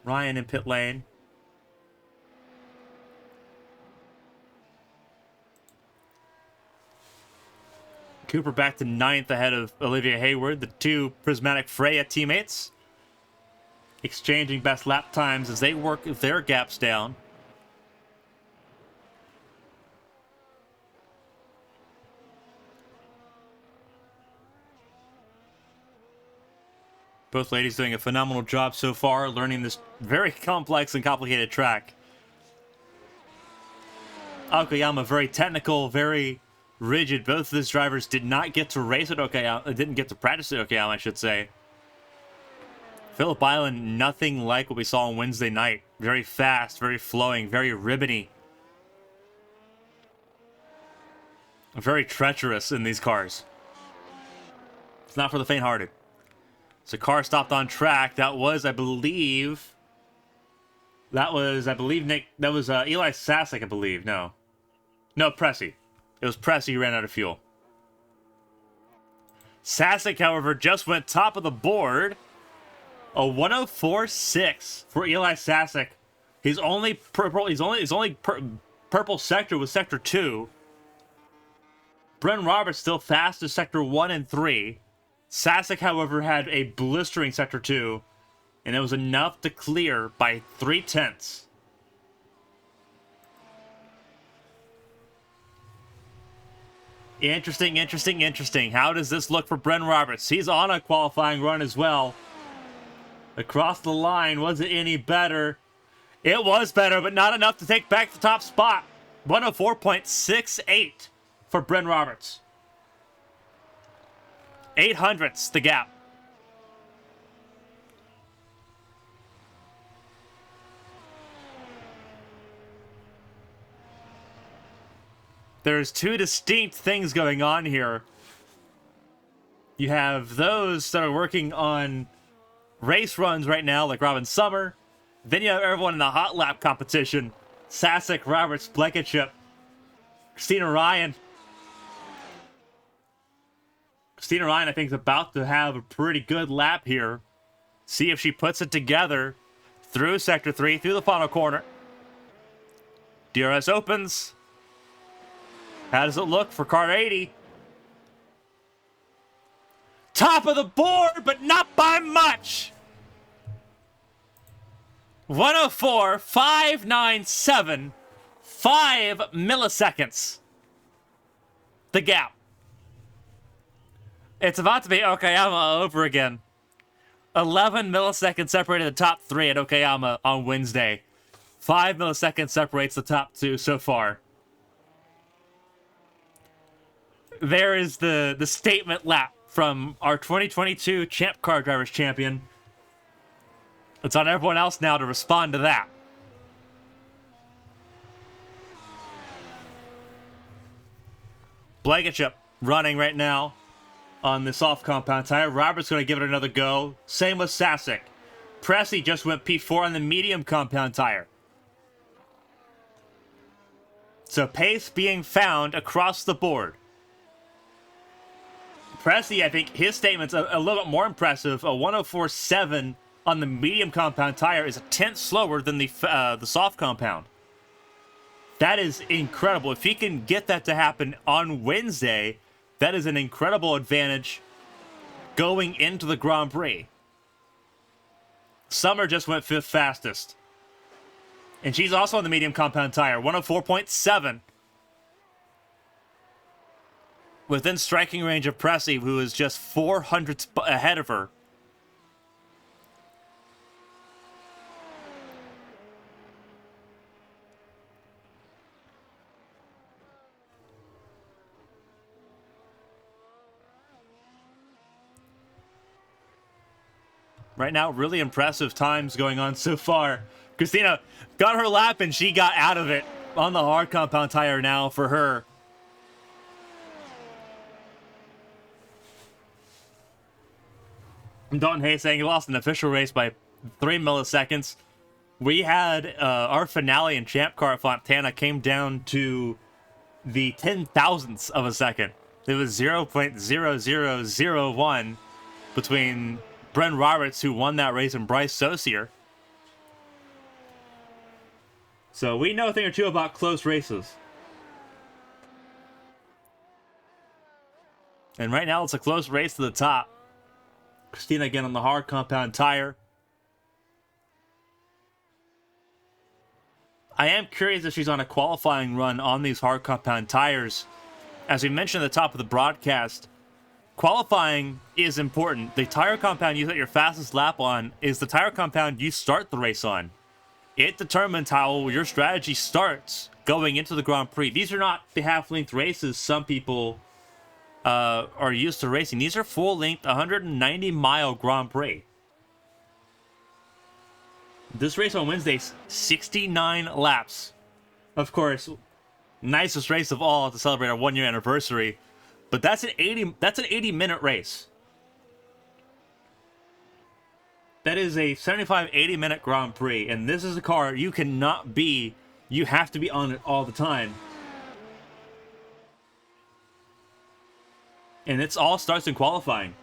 A: Ryan in pit lane. Cooper back to 9th ahead of Olivia Hayward, the 2 Prismatic Freya teammates. Exchanging best lap times as they work their gaps down. Both ladies doing a phenomenal job so far, learning this very complex and complicated track. Okayama, very technical, very rigid. Both of these drivers did not get to race at Okayama, didn't get to practice at Okayama, I should say. Phillip Island, nothing like what we saw on Wednesday night. Very fast, very flowing, very ribbony. Very treacherous in these cars. It's not for the faint-hearted. So car stopped on track. That was, I believe, Nick. That was Eli Sasek, I believe. No, Pressy. It was Pressy who ran out of fuel. Sasek, however, just went top of the board. A 104.6 for Eli Sasek. His only purple sector was Sector 2. Bren Roberts still fast as Sector 1 and 3. Sasek, however, had a blistering Sector 2, and it was enough to clear by 3/10. Interesting, interesting, interesting. How does this look for Bren Roberts? He's on a qualifying run as well. Across the line, was it any better? It was better, but not enough to take back the top spot. 104.68 for Bren Roberts. 0.08 the gap. There's two distinct things going on here. You have those that are working on race runs right now, like Robin Summer. Then you have everyone in the hot lap competition. Sasek, Roberts, Blankenship, Christina Ryan. Christina Ryan, I think, is about to have a pretty good lap here. See if she puts it together through Sector 3, through the final corner. DRS opens. How does it look for car 80? Top of the board, but not by much. 104.597. 5 milliseconds. The gap. It's about to be Okayama over again. 11 milliseconds separated the top 3 at Okayama on Wednesday. 5 milliseconds separates the top 2 so far. There is the statement lap from our 2022 Champ Car Drivers Champion. It's on everyone else now to respond to that. Blankenship running right now on the soft compound tire. Robert's going to give it another go. Same with Sasek. Pressy just went P4 on the medium compound tire. So pace being found across the board. Pressy, I think his statement's a little bit more impressive. A 104.7 on the medium compound tire is a tenth slower than the soft compound. That is incredible. If he can get that to happen on Wednesday, that is an incredible advantage going into the Grand Prix. Summer just went 5th fastest. And she's also on the medium compound tire, 104.7. Within striking range of Pressy, who is just 400 ahead of her. Right now, really impressive times going on so far. Christina got her lap and she got out of it on the hard compound tire now for her. Dalton Hayes saying he lost an official race by 3 milliseconds. We had our finale in Champ Car at Fontana came down to the 10,000ths of a second. It was 0.0001 between Bren Roberts, who won that race, and Bryce Saucier. So we know a thing or two about close races. And right now it's a close race to the top. Christina again on the hard compound tire. I am curious if she's on a qualifying run on these hard compound tires. As we mentioned at the top of the broadcast, qualifying is important. The tire compound you set your fastest lap on is the tire compound you start the race on. It determines how your strategy starts going into the Grand Prix. These are not the half-length races some people are used to racing. These are full-length, 190-mile Grand Prix. This race on Wednesday, 69 laps. Of course, nicest race of all to celebrate our 1-year anniversary. But that's an 80-minute race. That is a 75, 80-minute Grand Prix, and this is a car you cannot be. You have to be on it all the time. And it's all starts in qualifying.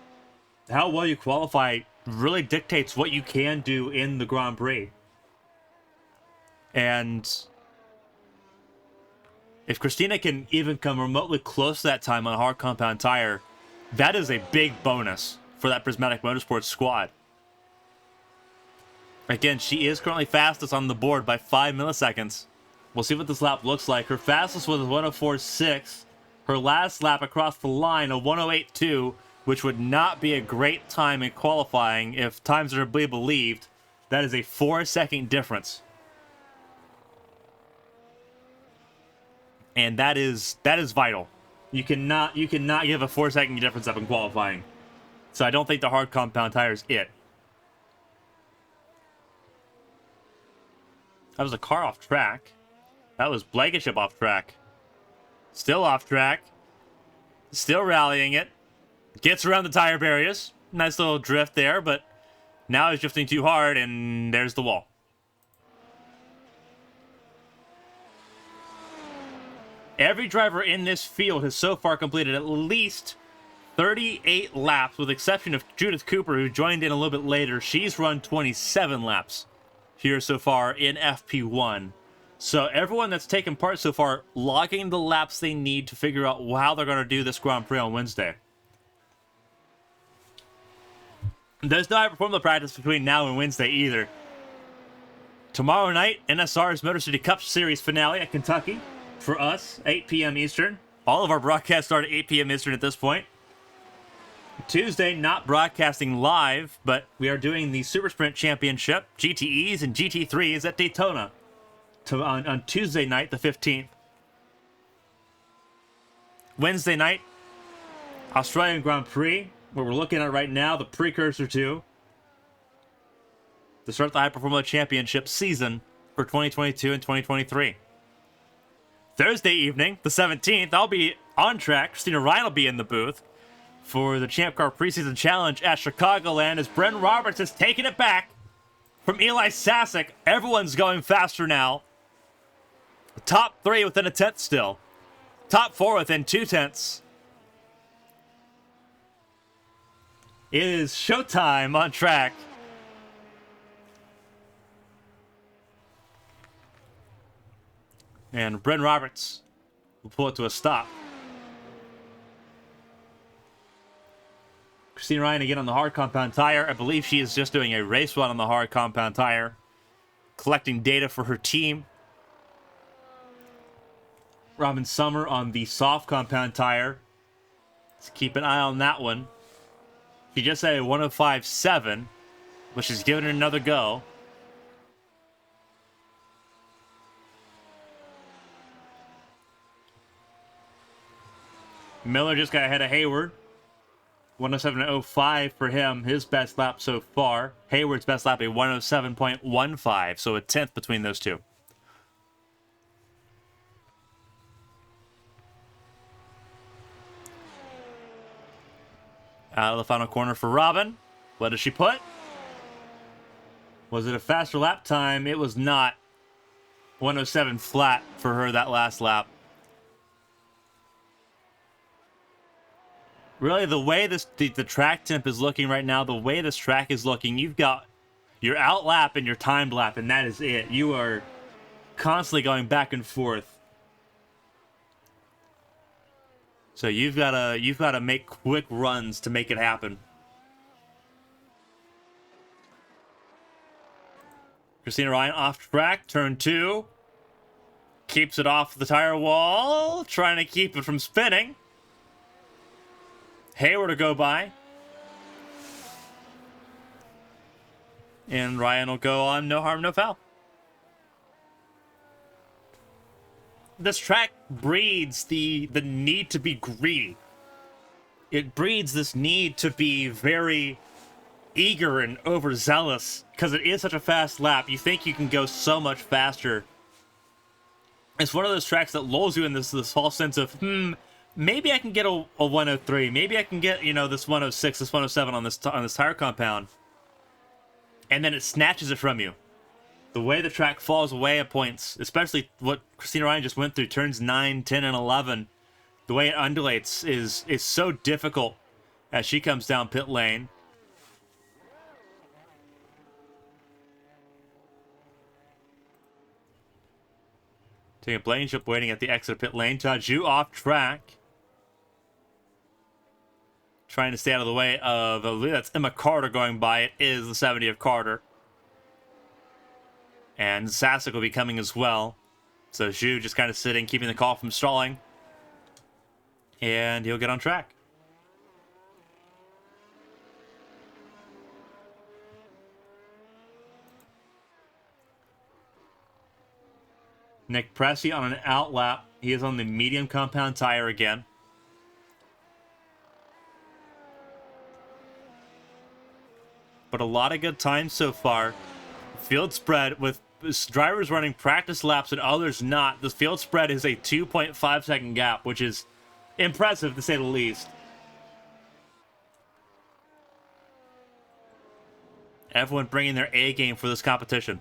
A: How well you qualify really dictates what you can do in the Grand Prix. And If Christina can even come remotely close to that time on a hard compound tire, that is a big bonus for that Prismatic Motorsports squad. Again, she is currently fastest on the board by 5 milliseconds. We'll see what this lap looks like. Her fastest was 104.6. Her last lap across the line, a 108.2, which would not be a great time in qualifying if times are to be believed. That is a 4-second difference. And that is vital. You cannot give a 4-second difference up in qualifying. So I don't think the hard compound tire is it. That was a car off track. That was Blankenship off track. Still off track. Still rallying it. Gets around the tire barriers. Nice little drift there, but now he's drifting too hard, and there's the wall. Every driver in this field has so far completed at least 38 laps, with the exception of Judith Cooper, who joined in a little bit later. She's run 27 laps here so far in FP1. So everyone that's taken part so far, logging the laps they need to figure out how they're going to do this Grand Prix on Wednesday. There's no high performance practice between now and Wednesday either. Tomorrow night, NSR's Motor City Cup Series finale at Kentucky for us, 8 p.m. Eastern. All of our broadcasts start at 8 p.m. Eastern at this point. Tuesday, not broadcasting live, but we are doing the Super Sprint Championship, GTEs and GT3s at Daytona on Tuesday night, the 15th. Wednesday night, Australian Grand Prix, what we're looking at right now, the precursor to start the High Performance Championship season for 2022 and 2023. Thursday evening, the 17th, I'll be on track. Christina Ryan will be in the booth for the Champ Car Preseason Challenge at Chicagoland as Bren Roberts is taking it back from Eli Sasek. Everyone's going faster now. Top 3 within a tenth still. Top 4 within 2 tenths. It is showtime on track. And Bren Roberts will pull it to a stop. Christina Ryan again on the hard compound tire. I believe she is just doing a race run on the hard compound tire, collecting data for her team. Robin Summer on the soft compound tire. Let's keep an eye on that one. She just had a 105.7, but she's giving it another go. Miller just got ahead of Hayward. 107.05 for him, his best lap so far. Hayward's best lap, a 107.15, so a tenth between those two. Out of the final corner for Robin. What does she put? Was it a faster lap time? It was not. 107 flat for her that last lap. Really, the way the track temp is looking right now, the way this track is looking, you've got your out lap and your timed lap, and that is it. You are constantly going back and forth. So you've got to make quick runs to make it happen. Christina Ryan off track, turn 2. Keeps it off the tire wall, trying to keep it from spinning. Hayward to go by. And Ryan will go on no harm, no foul. This track breeds the need to be greedy. It breeds this need to be very eager and overzealous because it is such a fast lap. You think you can go so much faster. It's one of those tracks that lulls you in this false sense of, maybe I can get a 103. Maybe I can get, this 106, this 107 on this tire compound. And then it snatches it from you. The way the track falls away at points, especially what Christina Ryan just went through, turns 9, 10, and 11, the way it undulates is so difficult as she comes down pit lane. Taking a plane ship waiting at the exit pit lane. Taju off track. Trying to stay out of the way of, I believe that's Emma Carter going by. It is the 70 of Carter. And Sasek will be coming as well. So Zhu just kind of sitting, keeping the call from stalling. And he'll get on track. Nick Pressey on an outlap. He is on the medium compound tire again. But a lot of good times so far. Field spread with drivers running practice laps and others not. The field spread is a 2.5 second gap, which is impressive to say the least. Everyone bringing their A game for this competition.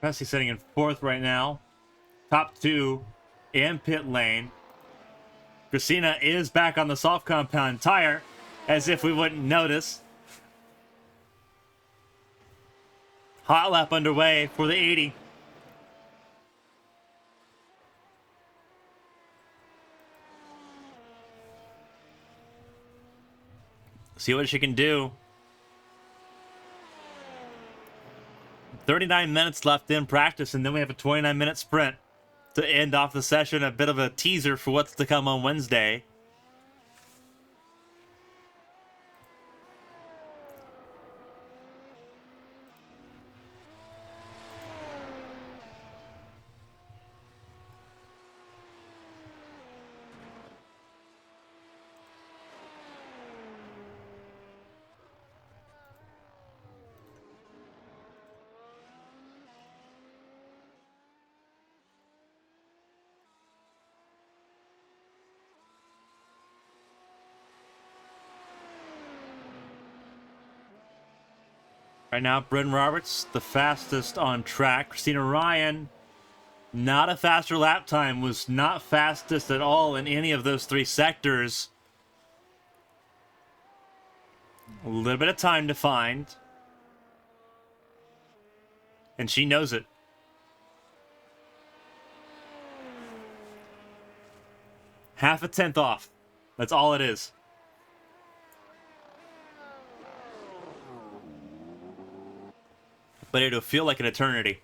A: Messi sitting in fourth right now. Top two in pit lane. Christina is back on the soft compound tire, as if we wouldn't notice. Hot lap underway for the 80. See what she can do. 39 minutes left in practice, and then we have a 29-minute sprint to end off the session. A bit of a teaser for what's to come on Wednesday. Right now, Bryn Roberts, the fastest on track. Christina Ryan, not a faster lap time, was not fastest at all in any of those three sectors. A little bit of time to find. And she knows it. Half a tenth off. That's all it is. But it'll feel like an eternity.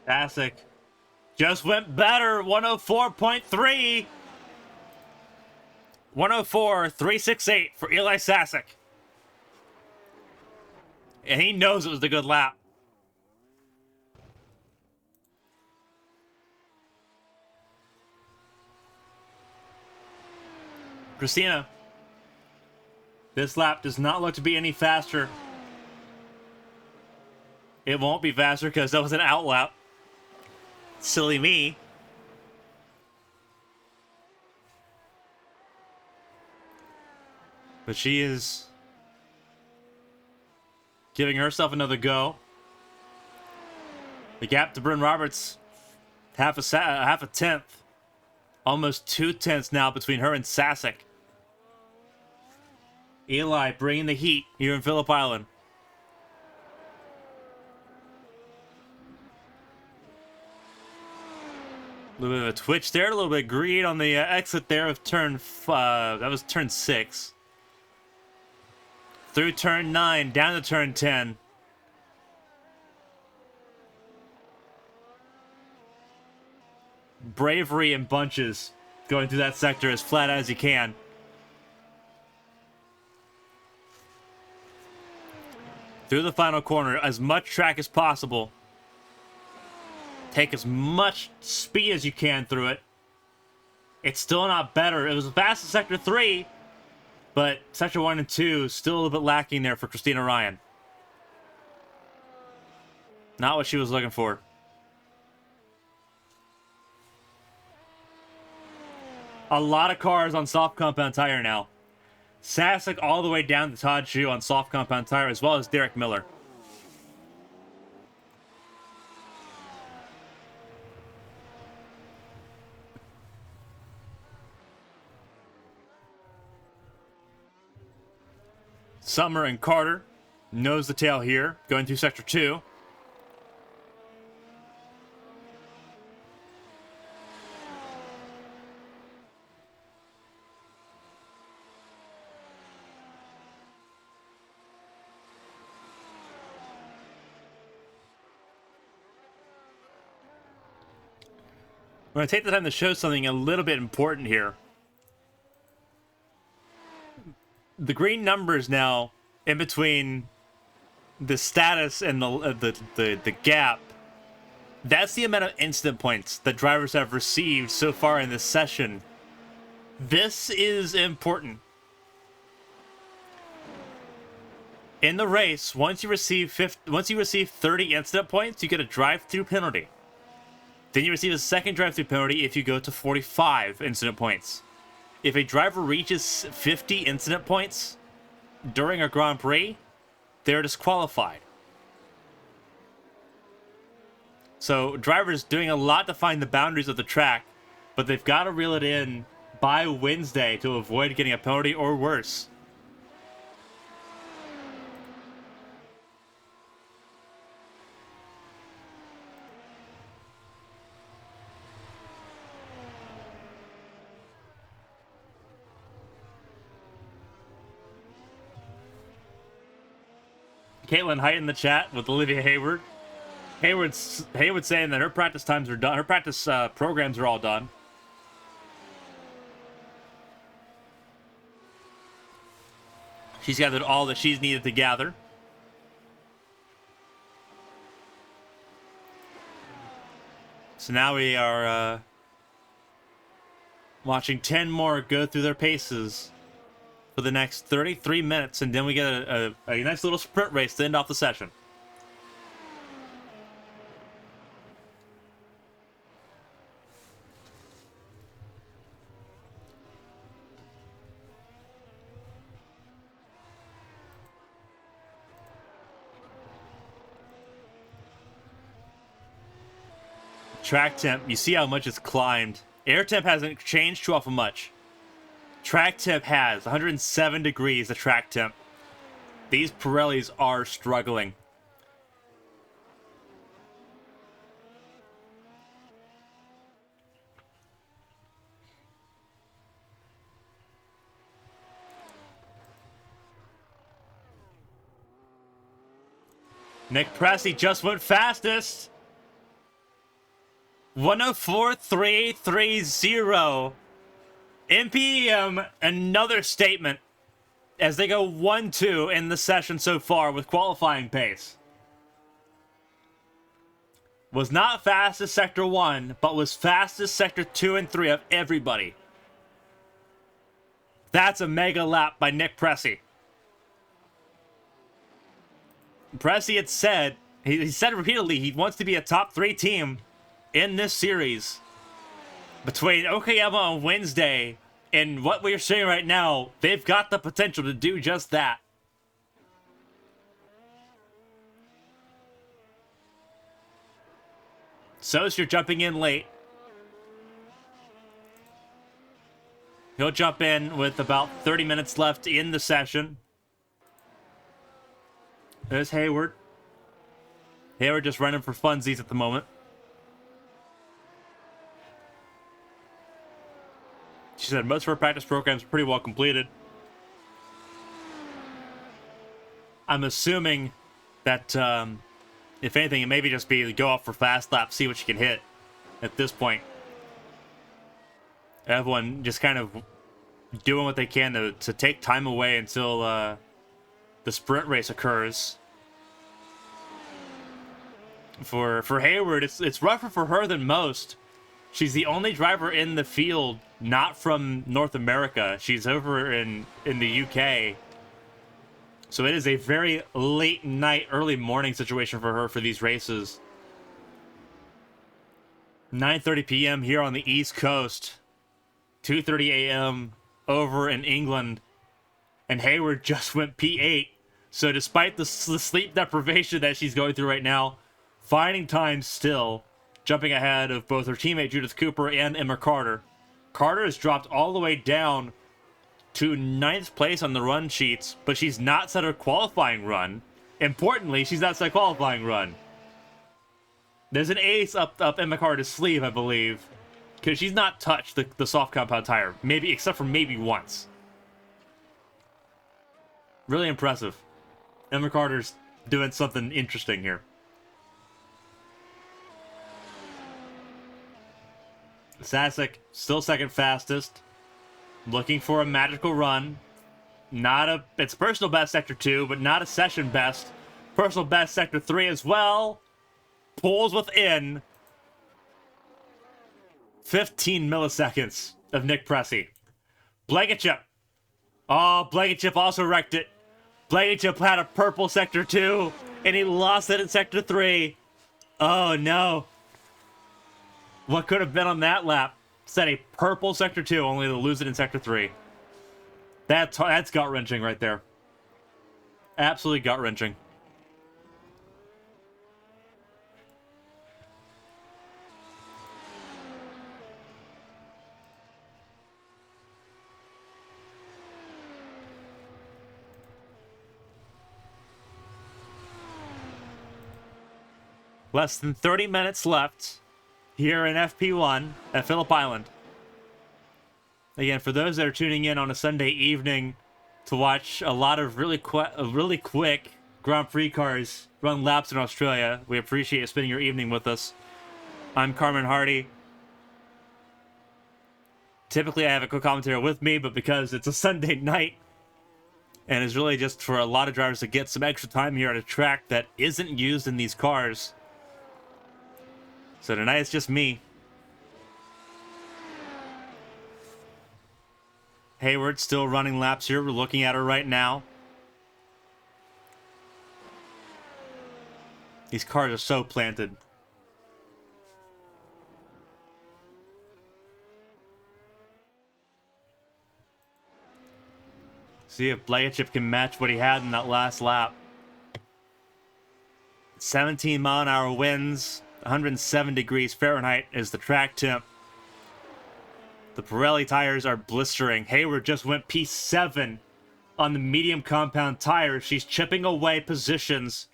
A: Sasek just went better. 104.3. 104.368 for Eli Sasek. And he knows it was a good lap. Christina, this lap does not look to be any faster. It won't be faster because that was an out lap. Silly me. But she is giving herself another go. The gap to Bryn Roberts, half a tenth. Almost 2/10 now between her and Sasek. Eli bringing the heat here in Phillip Island. A little bit of a twitch there, a little bit of greed on the exit there of turn 5. That was turn 6. Through turn 9, down to turn 10. Bravery in bunches going through that sector as flat as you can. Through the final corner, as much track as possible. Take as much speed as you can through it. It's still not better. It was fast in Sector 3, but Sector 1 and 2 still a little bit lacking there for Christina Ryan. Not what she was looking for. A lot of cars on soft compound tire now. Sasek all the way down to Todd Zhu on soft compound tire, as well as Derek Miller. Summer and Carter nose the tail here, going through Sector 2. I'm going to take the time to show something a little bit important here. The green numbers now in between the status and the gap, that's the amount of incident points that drivers have received so far in this session. This is important. In the race, once you receive 30 incident points, you get a drive-through penalty. Then you receive a second drive-through penalty if you go to 45 incident points. If a driver reaches 50 incident points during a Grand Prix, they're disqualified. So drivers doing a lot to find the boundaries of the track, but they've got to reel it in by Wednesday to avoid getting a penalty or worse. Caitlin Height in the chat with Olivia Hayward. Hayward saying that her practice times are done. Her practice programs are all done. She's gathered all that she's needed to gather. So now we are watching 10 more go through their paces for the next 33 minutes, and then we get a nice little sprint race to end off the session. Track temp, you see how much it's climbed. Air temp hasn't changed too awful much. Track temp has 107 degrees, the track temp. These Pirellis are struggling. Nick Pressey just went fastest. 104.330. MPM, another statement as they go 1-2 in the session so far with qualifying pace. Was not fast as Sector 1, but was fast as Sector 2 and 3 of everybody. That's a mega lap by Nick Pressey. Pressey had said, he said repeatedly, he wants to be a top 3 team in this series. Between Okayama on Wednesday and what we're seeing right now, they've got the potential to do just that. So you're jumping in late. He'll jump in with about 30 minutes left in the session. There's Hayward. Hayward just running for funsies at the moment. She said most of her practice programs are pretty well completed. I'm assuming that, if anything, it maybe just be go off for fast laps, see what you can hit at this point. Everyone just kind of doing what they can to take time away until the sprint race occurs. For Hayward, it's rougher for her than most. She's the only driver in the field not from North America. She's over in the UK. So it is a very late night, early morning situation for her for these races. 9:30 p.m. here on the East Coast. 2:30 a.m. over in England. And Hayward just went P8. So despite the sleep deprivation that she's going through right now, finding time still, jumping ahead of both her teammate Judith Cooper and Emma Carter. Carter has dropped all the way down to 9th place on the run sheets, but she's not set her qualifying run. Importantly, she's not set a qualifying run. There's an ace up Emma Carter's sleeve, I believe, because she's not touched the soft compound tire, maybe except for maybe once. Really impressive. Emma Carter's doing something interesting here. Sasek, still second fastest. Looking for a magical run. It's personal best Sector 2, but not a session best. Personal best Sector 3 as well. Pulls within 15 milliseconds of Nick Pressey. Blankenship. Oh, Blankenship also wrecked it. Blankenship had a purple Sector 2, and he lost it in Sector 3. Oh, no. What could have been on that lap? Set a purple Sector 2, only to lose it in Sector 3. That's gut-wrenching right there. Absolutely gut-wrenching. Less than 30 minutes left here in FP1 at Phillip Island. Again, for those that are tuning in on a Sunday evening to watch a lot of really quick Grand Prix cars run laps in Australia, we appreciate you spending your evening with us. I'm Carmen Hardy. Typically, I have a co-commentator with me, but because it's a Sunday night, and it's really just for a lot of drivers to get some extra time here at a track that isn't used in these cars. So tonight it's just me. Hayward still running laps here. We're looking at her right now. These cars are so planted. See if Blankenship can match what he had in that last lap. 17 mile an hour winds, 107 degrees Fahrenheit is the track temp. The Pirelli tires are blistering. Hayward just went P7 on the medium compound tires. She's chipping away positions.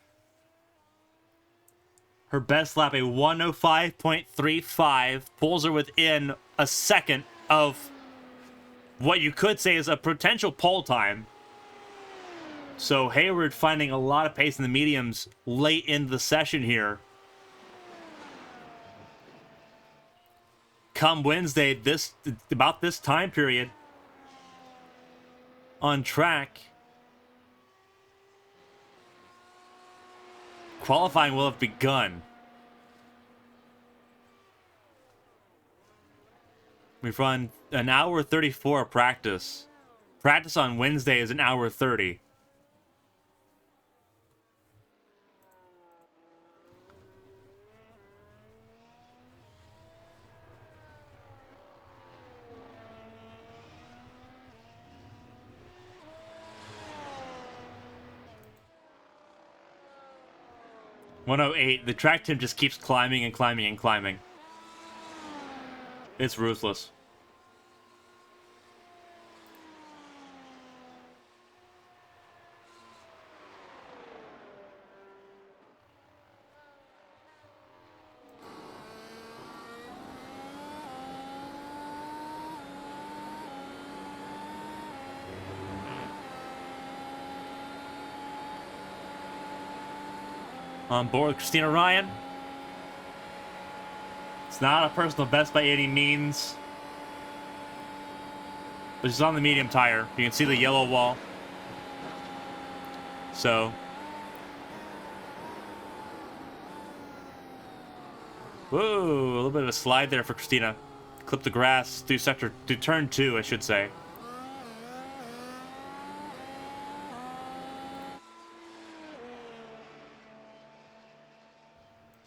A: Her best lap, a 105.35, pulls her within a second of what you could say is a potential pole time. So Hayward finding a lot of pace in the mediums late in the session here. Come Wednesday, about this time period, on track, qualifying will have begun. We've run an hour 34 of practice. Practice on Wednesday is an hour 30. .108. The track temp just keeps climbing and climbing and climbing. It's ruthless. On board Christina Ryan. It's not a personal best by any means. But she's on the medium tire. You can see the yellow wall. So. Whoa, a little bit of a slide there for Christina. Clip the grass through turn 2, I should say.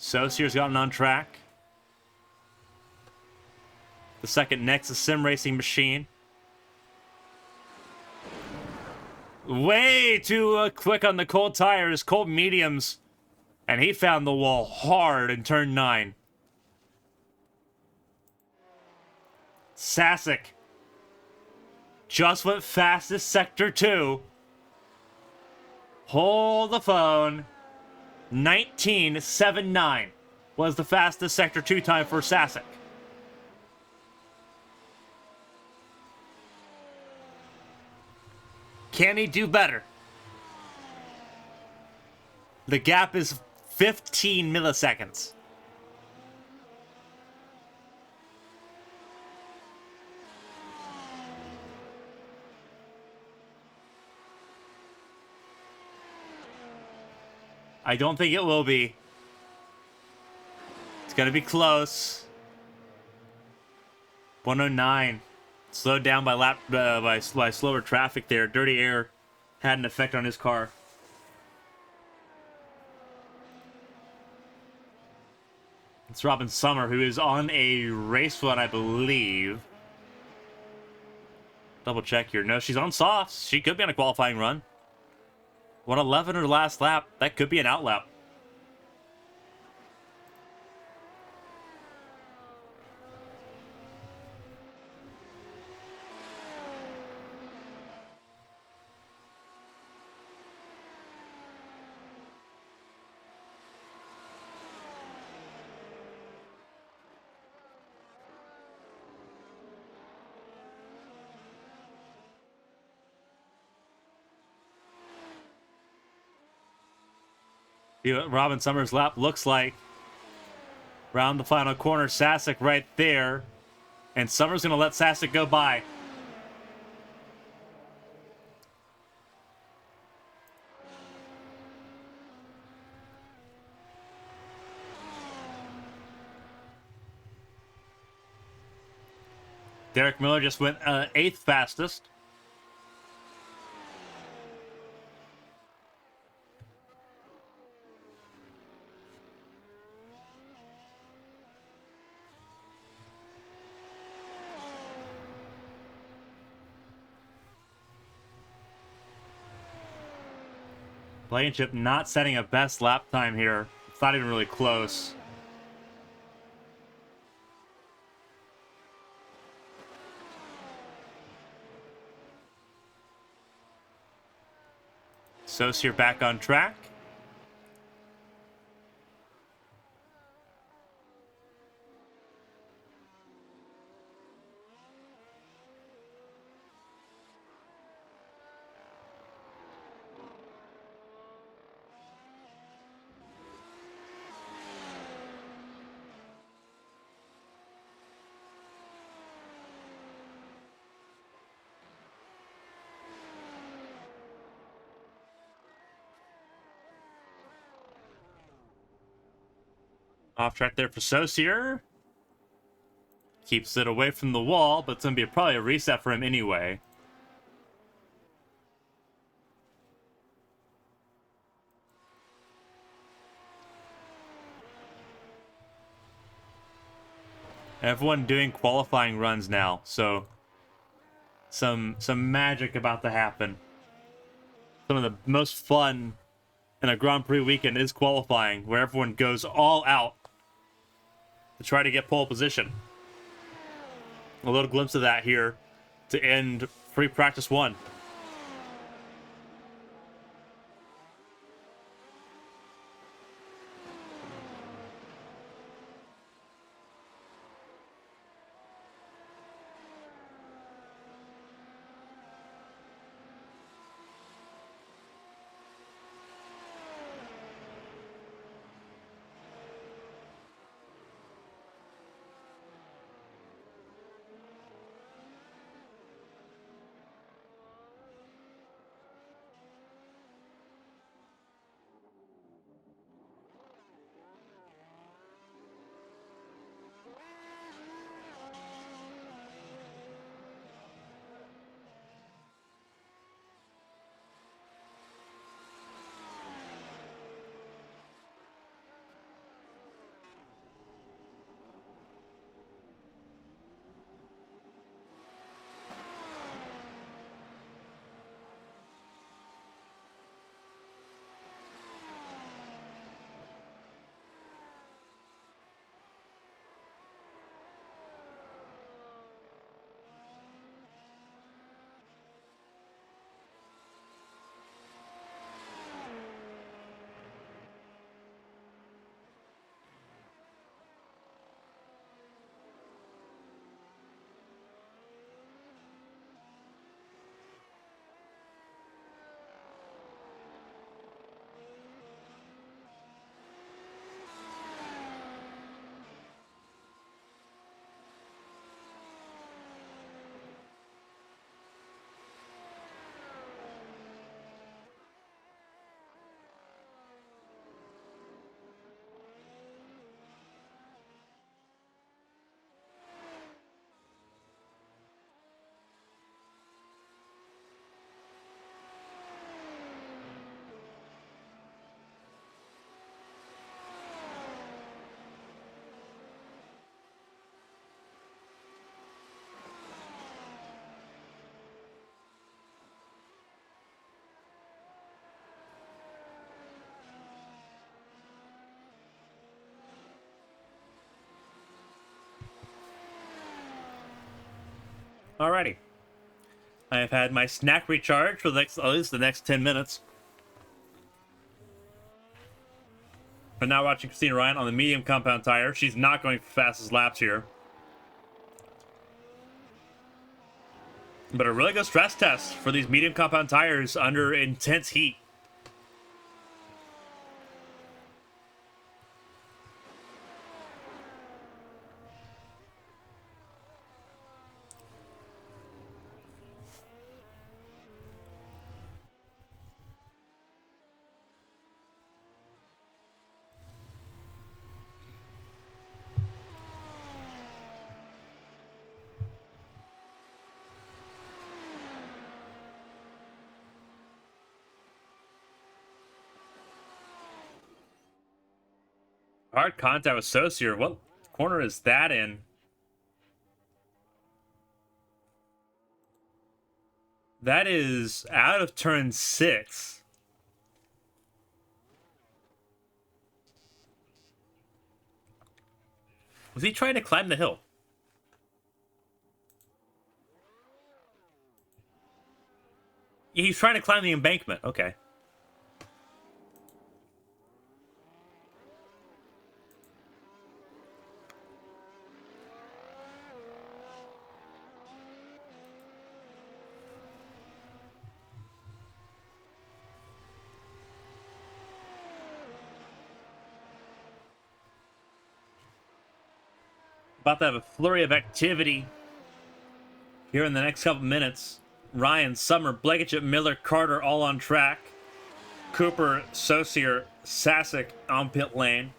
A: Saussure gotten on track. The second Nexus sim racing machine. Way too quick on the cold tires, cold mediums. And he found the wall hard in turn 9. Sasek just went fastest sector 2. Hold the phone. 19.79 was the fastest sector 2 time for Sasek. Can he do better? The gap is 15 milliseconds. I don't think it will be. It's gonna be close. 109. Slowed down by by slower traffic there. Dirty air had an effect on his car. It's Robin Summer, who is on a race one, I believe. Double check here. No, she's on softs. She could be on a qualifying run. 111 her last lap. That could be an out lap. Robin Summers' lap looks like. Round the final corner, Sasek right there. And Summers going to let Sasek go by. Derek Miller just went 8th fastest. Blankenship not setting a best lap time here. It's not even really close. Saussure back on track. Off track there for Saussure. Keeps it away from the wall, but it's going to be probably a reset for him anyway. Everyone doing qualifying runs now, so some magic about to happen. Some of the most fun in a Grand Prix weekend is qualifying, where everyone goes all out to try to get pole position. A little glimpse of that here to end free practice 1. Alrighty. I have had my snack recharge for the next, at least the next 10 minutes. I'm now watching Christina Ryan on the medium compound tire. She's not going for fastest laps here. But a really good stress test for these medium compound tires under intense heat. Hard contact with Saucier. What corner is that in? That is out of turn 6. Was he trying to climb the hill? Yeah, he's trying to climb the embankment. Okay. About to have a flurry of activity here in the next couple minutes. Ryan, Summer, Blankenship, Miller, Carter all on track. Cooper, Saucier, Sasek on pit lane.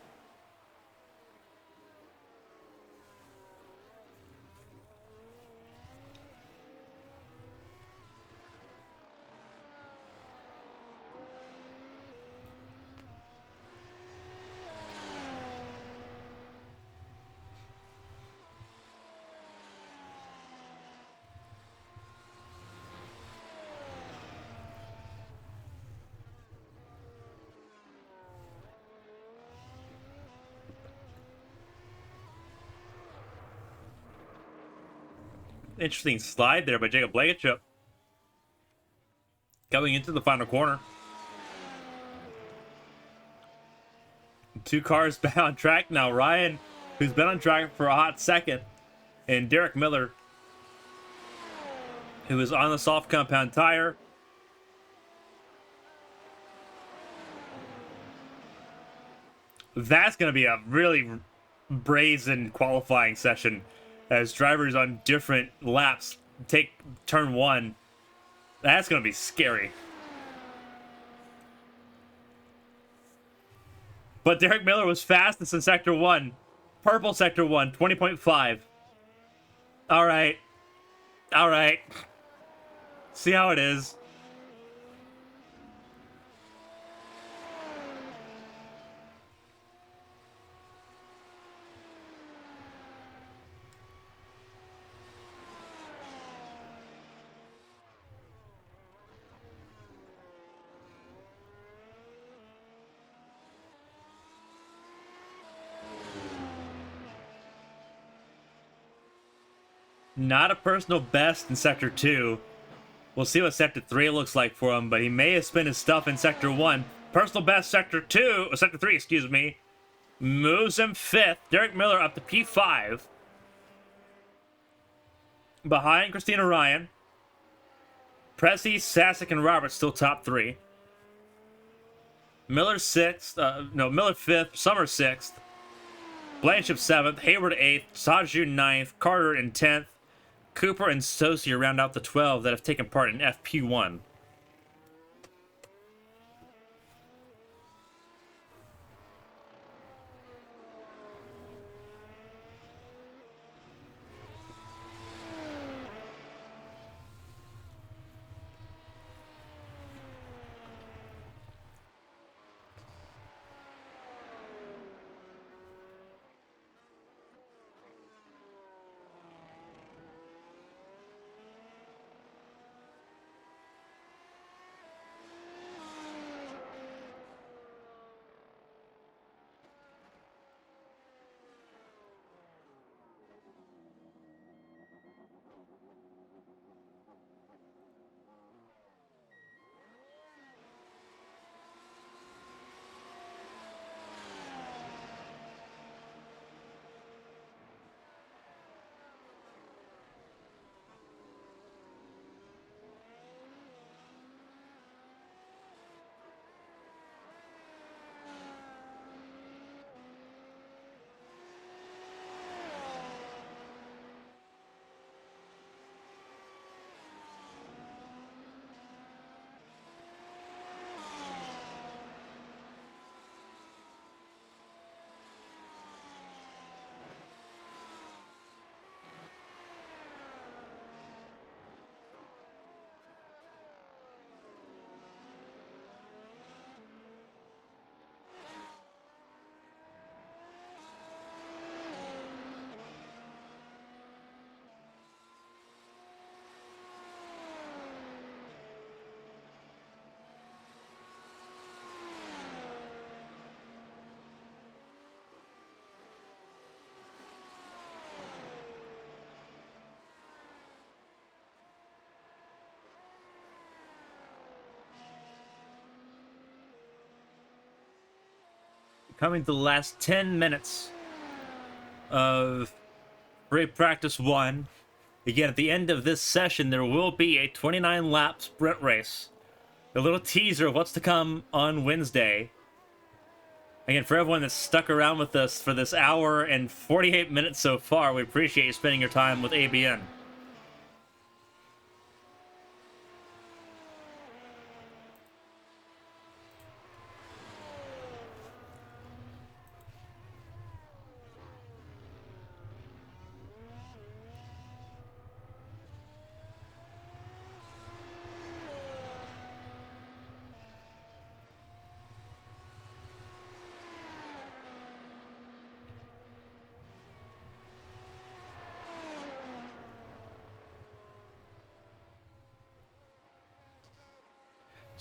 A: Interesting slide there by Jacob Blankenship. Going into the final corner. 2 cars back on track now. Ryan, who's been on track for a hot second, and Derek Miller, who is on the soft compound tire. That's going to be a really brazen qualifying session as drivers on different laps take turn 1. That's going to be scary. But Derek Miller was fastest in Sector 1. Purple Sector 1, 20.5. All right. All right. See how it is. Not a personal best in Sector 2. We'll see what Sector 3 looks like for him, but he may have spent his stuff in Sector 1. Personal best Sector 3, excuse me. Moves him 5th. Derek Miller up to P5. Behind Christina Ryan. Pressy, Sasek, and Roberts still top 3. Miller 6th. Miller 5th. Summer 6th. Blanchip 7th. Hayward 8th. Saju 9th. Carter in 10th. Cooper and Sosi round out the 12 that have taken part in FP1. Coming to the last 10 minutes of Brake Practice 1. Again, at the end of this session, there will be a 29-lap sprint race. A little teaser of what's to come on Wednesday. Again, for everyone that's stuck around with us for this hour and 48 minutes so far, we appreciate you spending your time with ABN.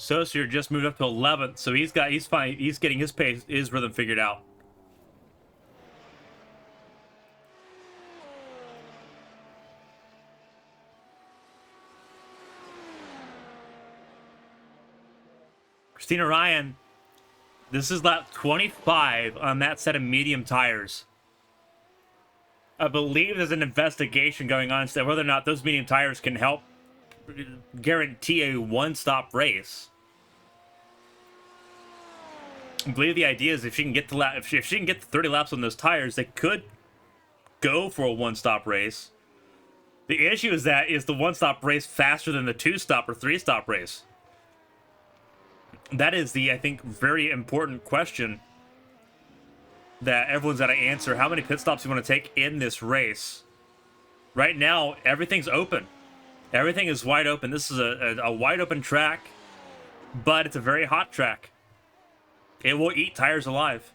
A: Saucier just moved up to 11th, so he's fine. He's getting his pace, his rhythm figured out. Christina Ryan, this is lap 25 on that set of medium tires. I believe there's an investigation going on as to whether or not those medium tires can help guarantee a one-stop race. I believe the idea is if she can get to if she can get to 30 laps on those tires, they could go for a one-stop race. The issue is the one-stop race faster than the two-stop or three-stop race? That is the, I think, very important question that everyone's got to answer. How many pit stops do you want to take in this race? Right now, everything's open. Everything is wide open. This is a wide open track, but it's a very hot track. It will eat tires alive.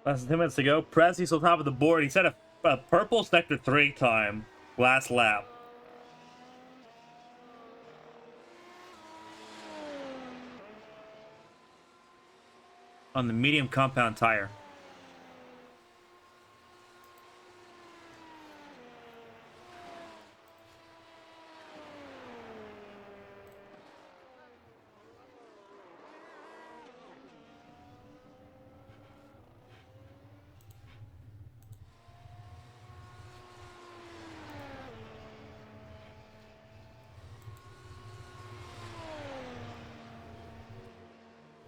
A: Less than 10 minutes to go. Presti's on top of the board. He set a purple sector 3 time last lap. On the medium compound tire.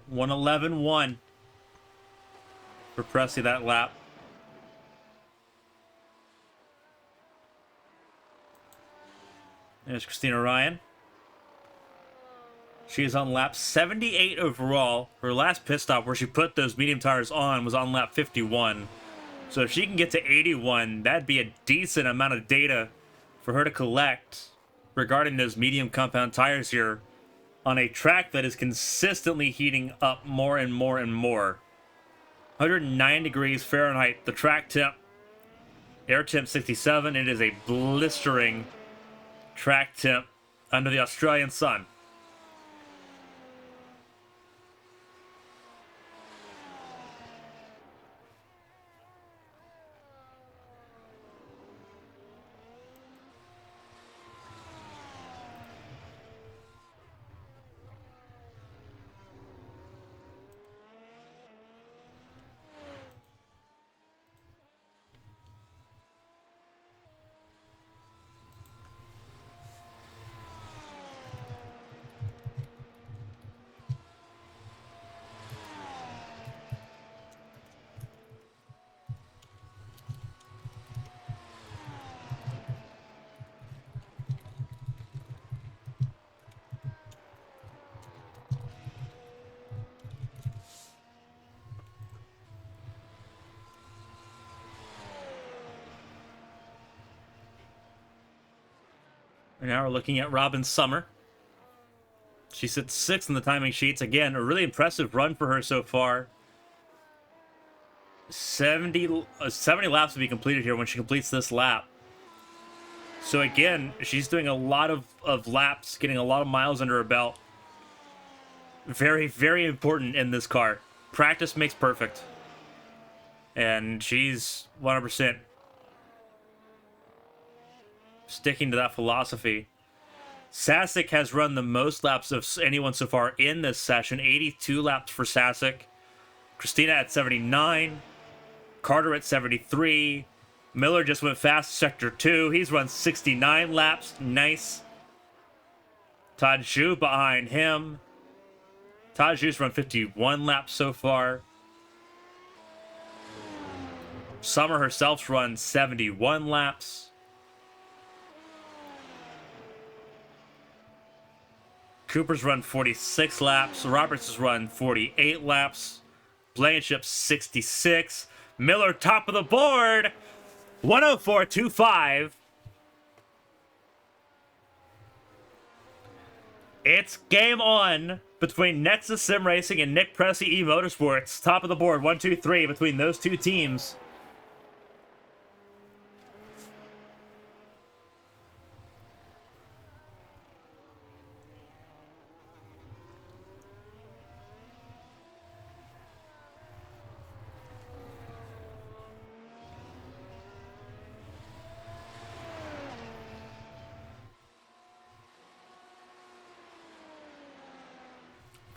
A: One 11-1 for Presti that lap. There's Christina Ryan. She is on lap 78 overall. Her last pit stop where she put those medium tires on was on lap 51. So if she can get to 81, that'd be a decent amount of data for her to collect regarding those medium compound tires here on a track that is consistently heating up more and more and more. 109 degrees Fahrenheit, the track temp. Air temp 67. It is a blistering track temp under the Australian sun. And now we're looking at Robin Summer. She sits 6th in the timing sheets. Again, a really impressive run for her so far. 70 laps will be completed here when she completes this lap. So again, she's doing a lot of laps, getting a lot of miles under her belt. Very, very important in this car. Practice makes perfect. And she's 100% sticking to that philosophy. Sasek has run the most laps of anyone so far in this session. 82 laps for Sasek. Christina at 79. Carter at 73. Miller just went fast sector 2. He's run 69 laps. Nice. Todd Zhu behind him. Todd Zhu's run 51 laps so far. Summer herself's run 71 laps. Cooper's run 46 laps. Roberts has run 48 laps. Blankenship 66. Miller top of the board. 104.25. It's game on between Nexus Sim Racing and Nick Pressey E Motorsports. Top of the board, 1, 2, 3 between those two teams.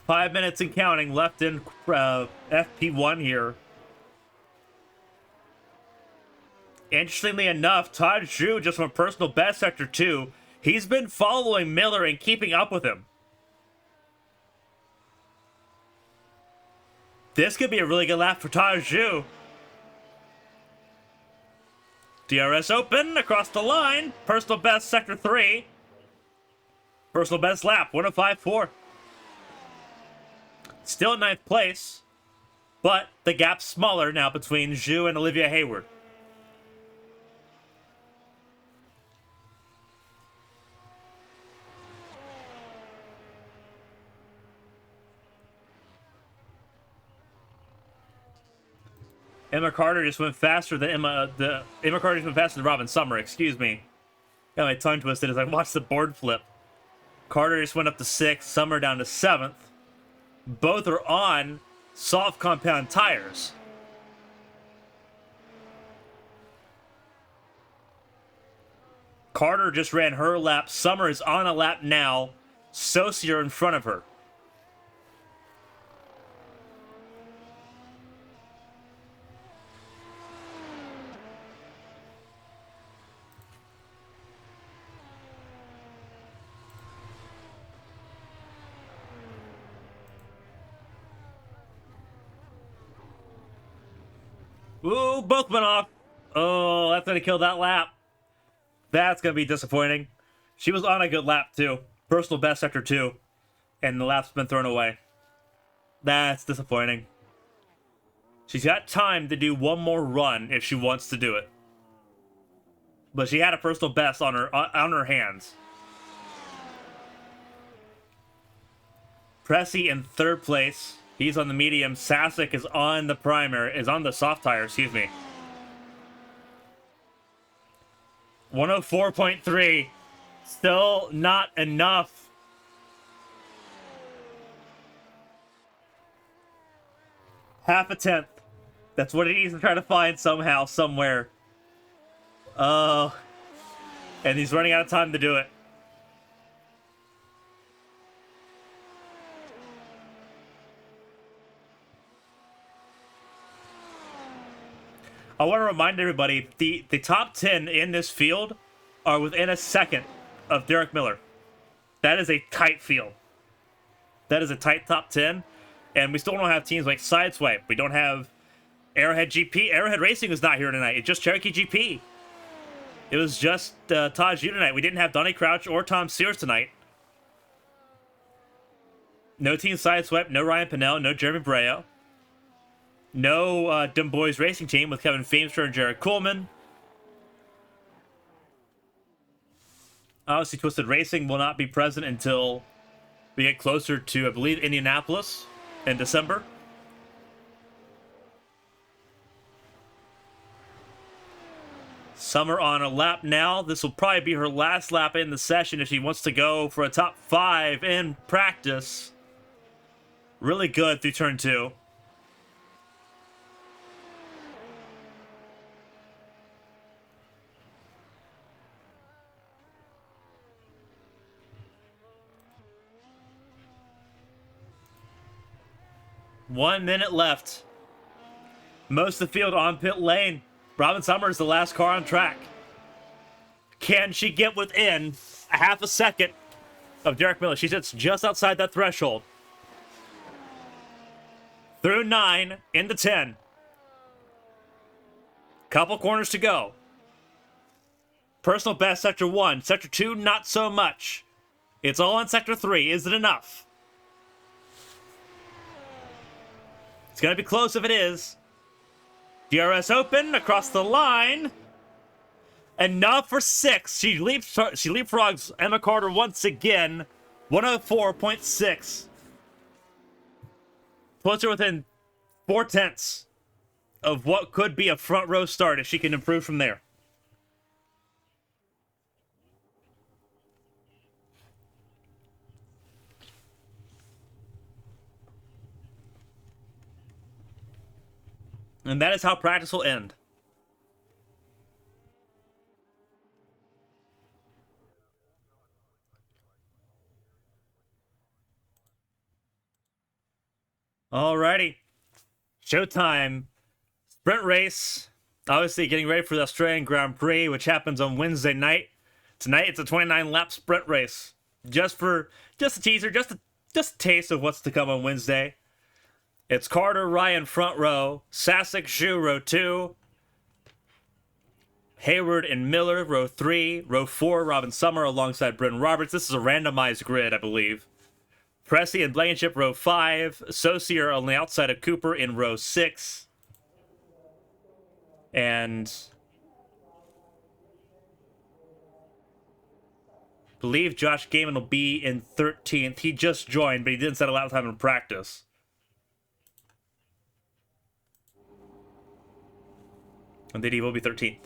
A: Five minutes and counting left in FP1 here. Interestingly enough, Todd Zhu just went personal best Sector 2. He's been following Miller and keeping up with him. This could be a really good lap for Todd Zhu. DRS open across the line. Personal best Sector 3. Personal best lap, 105.4. Still in 9th place, but the gap's smaller now between Zhu and Olivia Hayward. Emma Carter just went faster than Emma Carter just went faster than Robin Summer, excuse me. Got my tongue twisted as I watched the board flip. Carter just went up to 6th, Summer down to 7th. Both are on soft compound tires. Carter just ran her lap. Summer is on a lap now. Saucier in front of her. Ooh, both went off. Oh, that's going to kill that lap. That's going to be disappointing. She was on a good lap, too. Personal best Sector 2. And the lap's been thrown away. That's disappointing. She's got time to do one more run if she wants to do it. But she had a personal best on her hands. Pressey in 3rd place. He's on the medium. Sasek is on the primary, is on the soft tire, excuse me. 104.3. Still not enough. Half a tenth. That's what it needs to try to find somehow, somewhere. Oh. And he's running out of time to do it. I want to remind everybody, the top 10 in this field are within a second of Derek Miller. That is a tight field. That is a tight top 10. And we still don't have teams like Sideswipe. We don't have Arrowhead GP. Arrowhead Racing is not here tonight. It's just Cherokee GP. It was just Todd Zhu tonight. We didn't have Donnie Crouch or Tom Sears tonight. No Team Sideswipe, no Ryan Pinnell, no Jeremy Breo. No Dim Boys Racing Team with Kevin Feimster and Jared Coleman. Obviously, Twisted Racing will not be present until we get closer to, I believe, Indianapolis in December. Summer on a lap now. This will probably be her last lap in the session if she wants to go for a top 5 in practice. Really good through turn 2. One minute left. Most of the field on pit lane. Robin Summer is the last car on track. Can she get within a half a second of Derek Miller? She sits just outside that threshold. Through 9, into 10. Couple corners to go. Personal best, Sector 1. Sector 2, not so much. It's all on Sector 3. Is it enough? It's going to be close if it is. DRS open across the line. Enough for 6. She leapfrogs Emma Carter once again. 104.6. Puts her within 4/10 of what could be a front row start if she can improve from there. And that is how practice will end. Alrighty. Showtime. Sprint race. Obviously getting ready for the Australian Grand Prix, which happens on Wednesday night. Tonight it's a 29-lap sprint race. Just a teaser, just a taste of what's to come on Wednesday. It's Carter, Ryan front row, Sasek, Zhu row 2, Hayward and Miller row 3, row 4 Robin Summer alongside Britton Roberts. This is a randomized grid, I believe. Pressy and Blankenship row 5, Saucier on the outside of Cooper in row 6, and I believe Josh Gaiman will be in 13th. He just joined, but he didn't set a lap time in practice. Indeed, he will be 13th.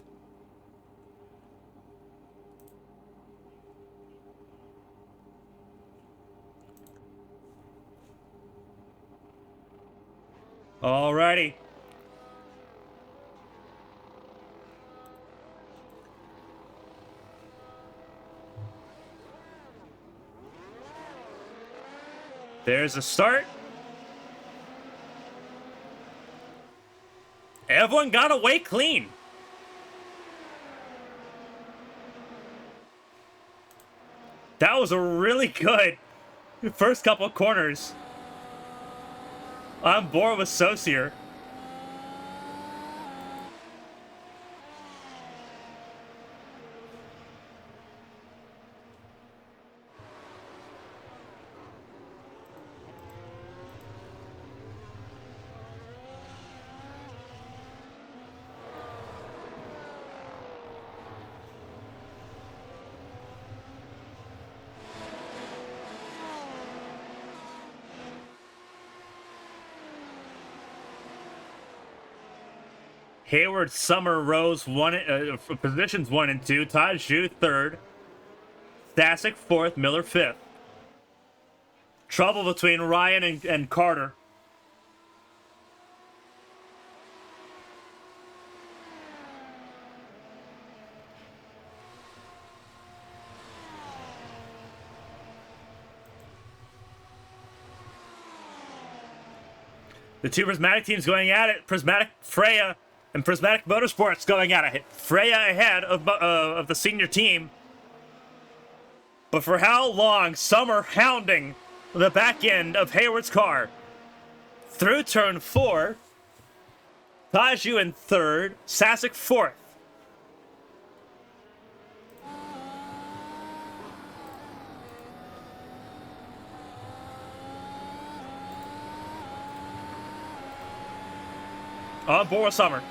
A: Alrighty. There's a start. Everyone got away clean. That was a really good first couple of corners. I'm bored with Saucier. Hayward, Summer, Rose, positions 1 and 2. Todd Zhu, 3rd. Stasek, 4th. Miller, 5th. Trouble between Ryan and Carter. The two Prismatic teams going at it. Prismatic Freya and Prismatic Motorsports going at it. Freya ahead of the senior team. But for how long? Summer hounding the back end of Hayward's car. Through turn 4. Taju in 3rd. Sasek 4th. On board with Summer.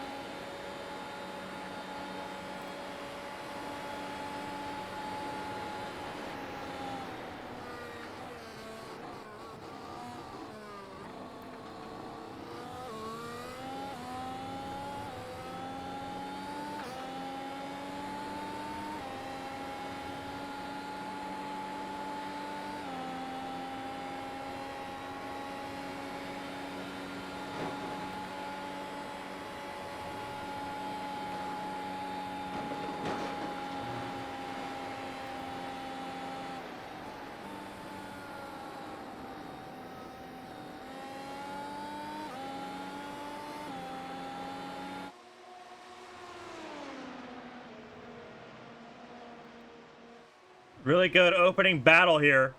A: Really good opening battle here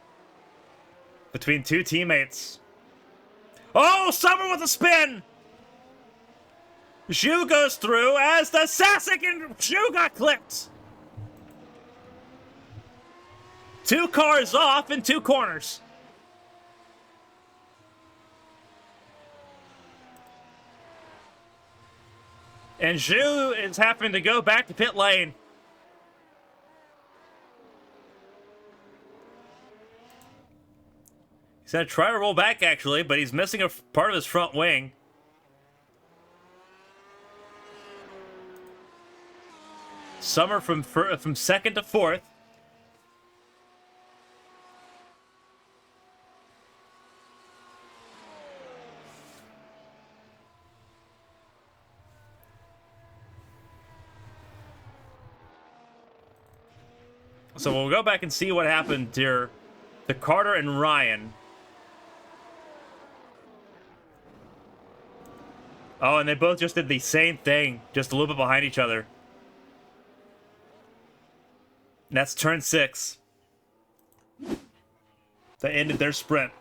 A: between two teammates. Oh, Summer with a spin! Zhu goes through as the Sasek and Zhu got clipped. 2 cars off in 2 corners. And Zhu is having to go back to pit lane. He's going to try to roll back, actually, but he's missing a part of his front wing. Summer from second to fourth. So we'll go back and see what happened here. The Carter and Ryan. Oh, and they both just did the same thing, just a little bit behind each other. And that's turn 6. That ended their sprint.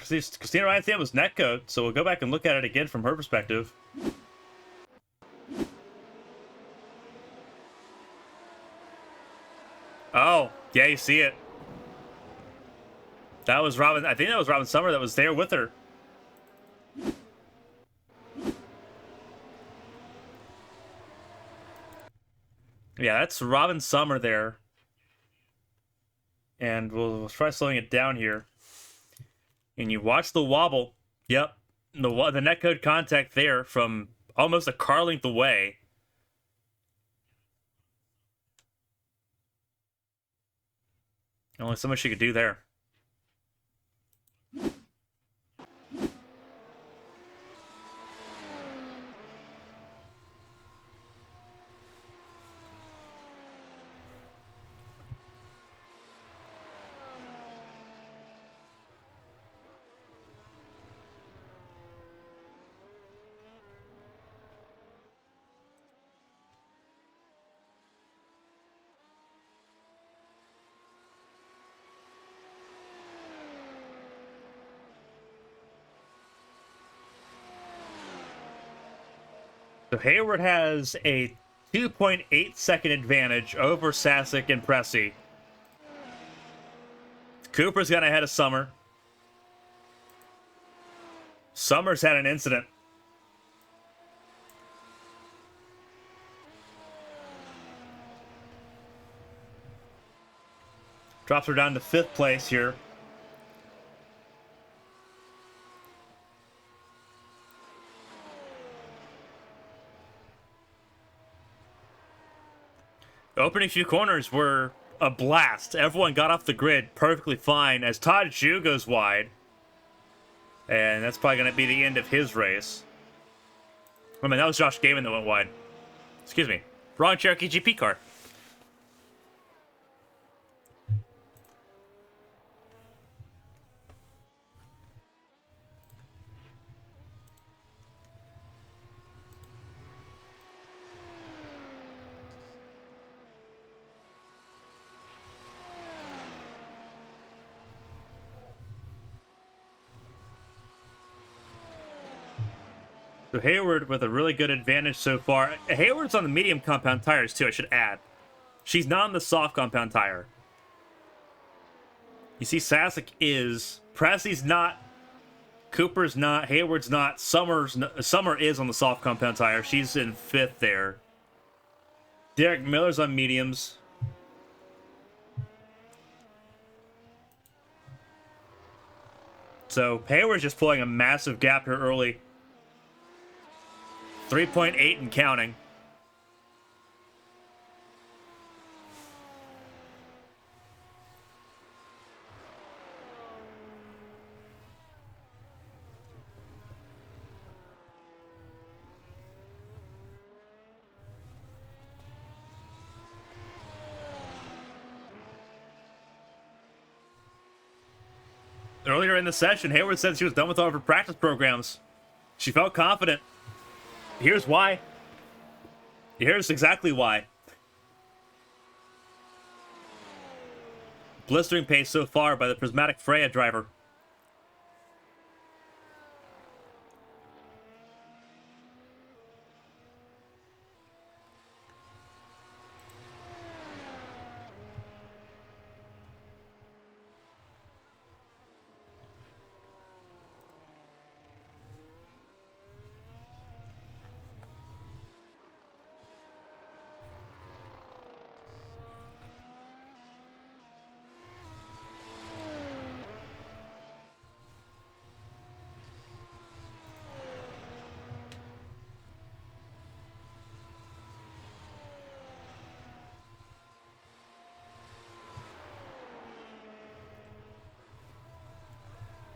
A: Christina Ryan's name was netcode, so we'll go back and look at it again from her perspective. Oh, yeah, you see it. That was Robin. I think that was Robin Summer that was there with her. Yeah, that's Robin Summer there. And we'll try slowing it down here. And you watch the wobble. Yep. The netcode contact there from almost a car length away. Only so much she could do there. So Hayward has a 2.8 second advantage over Sasek and Pressy. Cooper's got ahead of Summer. Summer's had an incident. Drops her down to 5th place here. The opening few corners were a blast. Everyone got off the grid perfectly fine as Todd Zhu goes wide. And that's probably going to be the end of his race. I mean, that was Josh Gaiman that went wide. Excuse me. Wrong Cherokee GP car. So Hayward with a really good advantage so far. Hayward's on the medium compound tires too, I should add. She's not on the soft compound tire. You see Sasek is. Pressy's not. Cooper's not. Hayward's not. Summer is on the soft compound tire. She's in 5th there. Derek Miller's on mediums. So Hayward's just pulling a massive gap here early. 3.8 and counting. Earlier in the session, Hayward said she was done with all of her practice programs. She felt confident. Here's why. Here's exactly why. Blistering pace so far by the Prismatic Freya driver.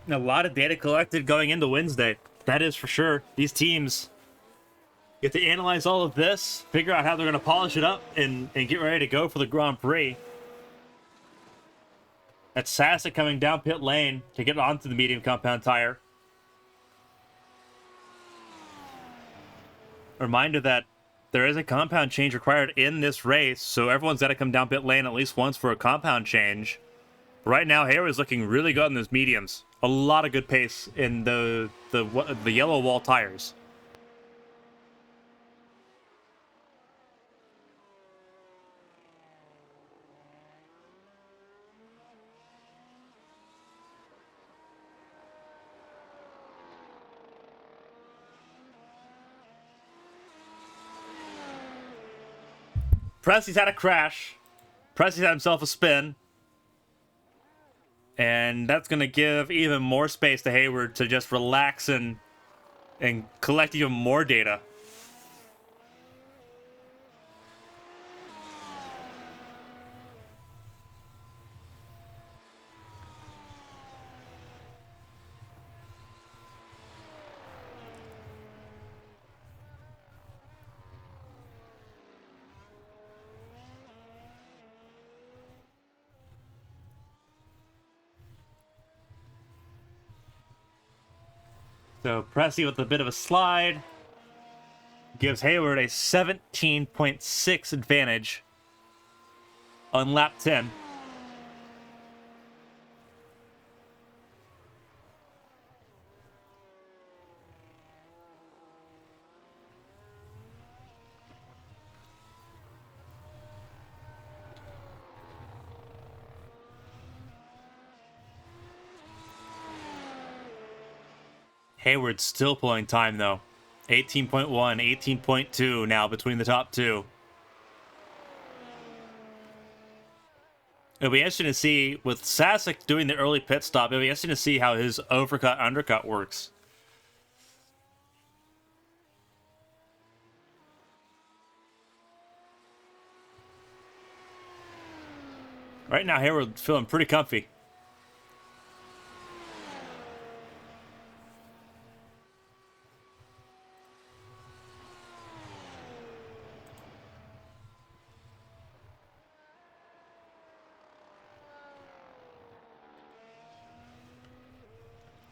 A: A lot of data collected going into Wednesday. That is for sure. These teams get to analyze all of this, figure out how they're going to polish it up, and get ready to go for the Grand Prix. That's Sasek coming down pit lane to get onto the medium compound tire. A reminder that there is a compound change required in this race, so everyone's got to come down pit lane at least once for a compound change. Right now, Hayward's looking really good in those mediums. A lot of good pace in the yellow wall tires. Presti's had a crash. Presti's had himself a spin. And that's going to give even more space to Hayward to just relax and collect even more data. So Presti with a bit of a slide gives Hayward a 17.6 advantage on lap 10. Hayward's still pulling time, though. 18.1, 18.2 now between the top two. It'll be interesting to see, with Sasek doing the early pit stop, it'll be interesting to see how his overcut-undercut works. Right now, Hayward's feeling pretty comfy.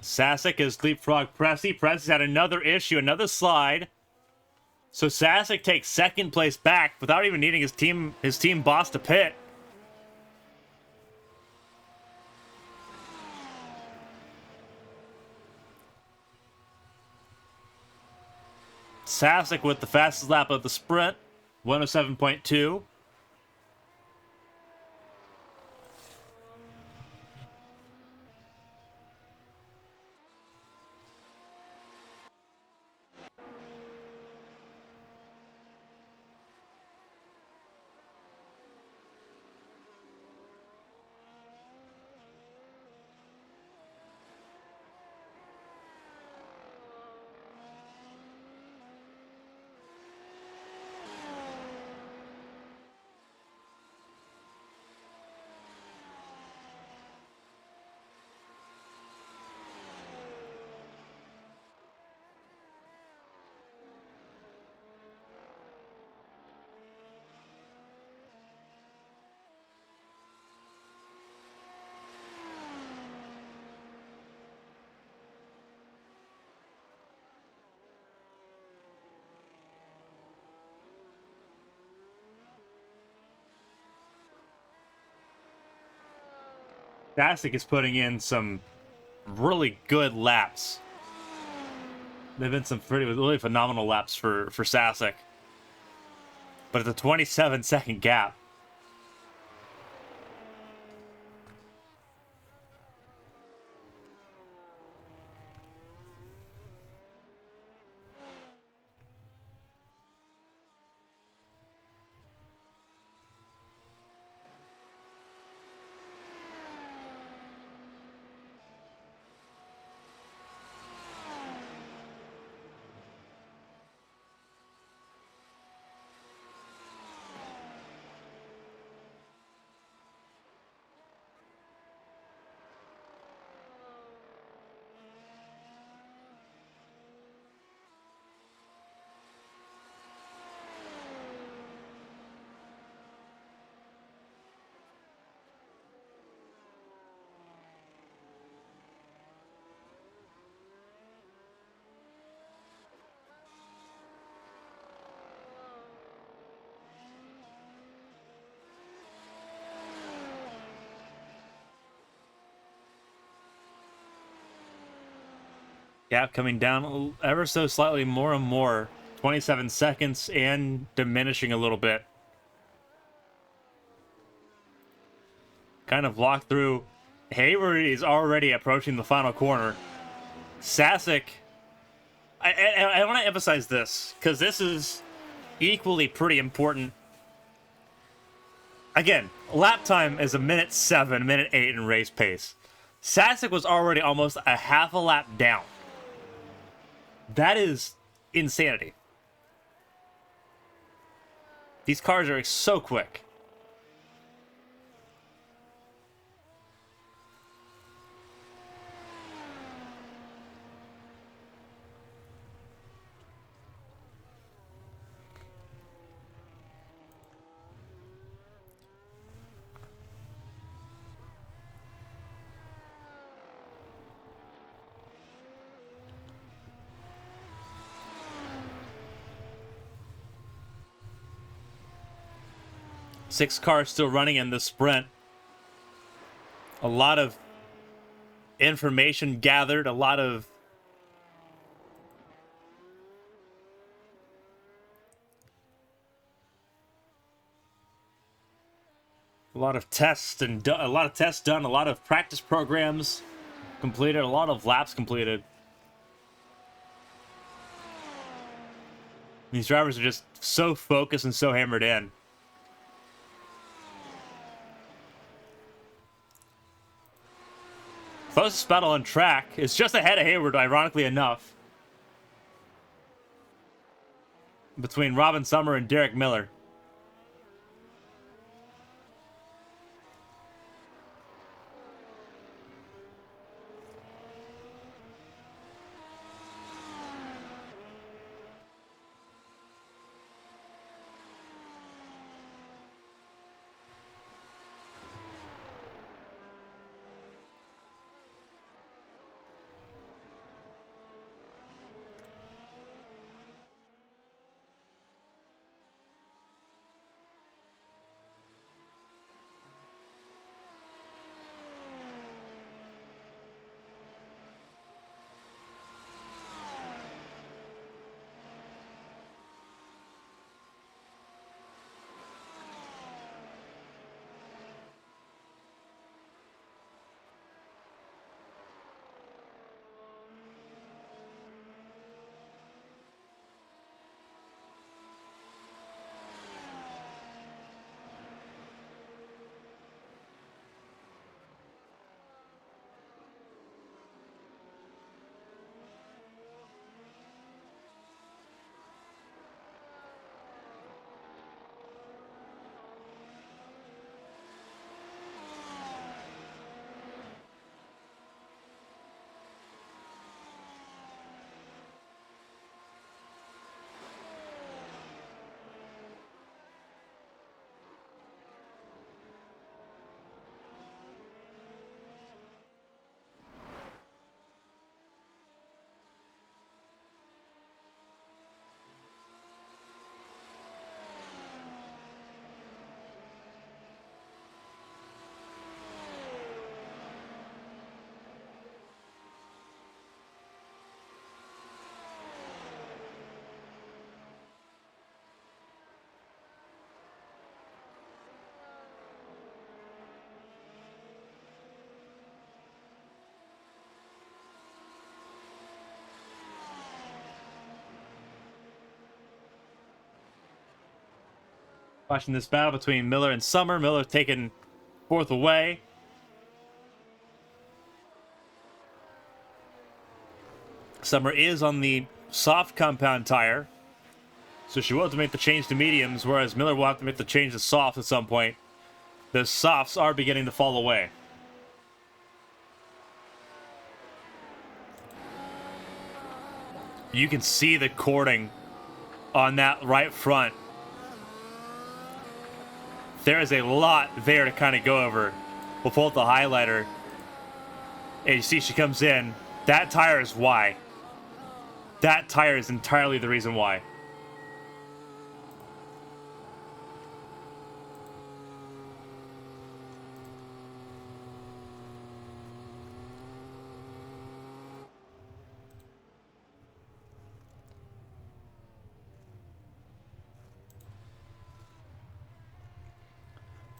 A: Sasek has leapfrogged Presti. Presti's had another issue, another slide. So Sasek takes second place back without even needing his team boss to pit. Sasek with the fastest lap of the sprint, 107.2. Sasic is putting in some really good laps. They've been some really phenomenal laps for Sasic. But it's a 27-second gap. Gap coming down ever so slightly more and more. 27 seconds and diminishing a little bit. Kind of locked through. Hayward is already approaching the final corner. Sasic, I want to emphasize this, because this is equally pretty important. Again, lap time is a minute 7, minute 8 in race pace. Sasic was already almost a half a lap down. That is insanity. These cars are so quick. Six cars still running in the sprint. A lot of information gathered, a lot of tests and a lot of tests done, a lot of practice programs completed, a lot of laps completed. These drivers are just so focused and so hammered in. Closest battle on track is just ahead of Hayward, ironically enough. Between Robin Summer and Derek Miller. Watching this battle between Miller and Summer. Miller taking fourth away. Summer is on the soft compound tire, so she will have to make the change to mediums, whereas Miller will have to make the change to soft at some point. The softs are beginning to fall away. You can see the cording on that right front. There is a lot there to kind of go over. We'll pull up the highlighter. And you see she comes in. That tire is why. That tire is entirely the reason why.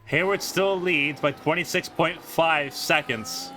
A: Hayward still leads by 26.5 seconds.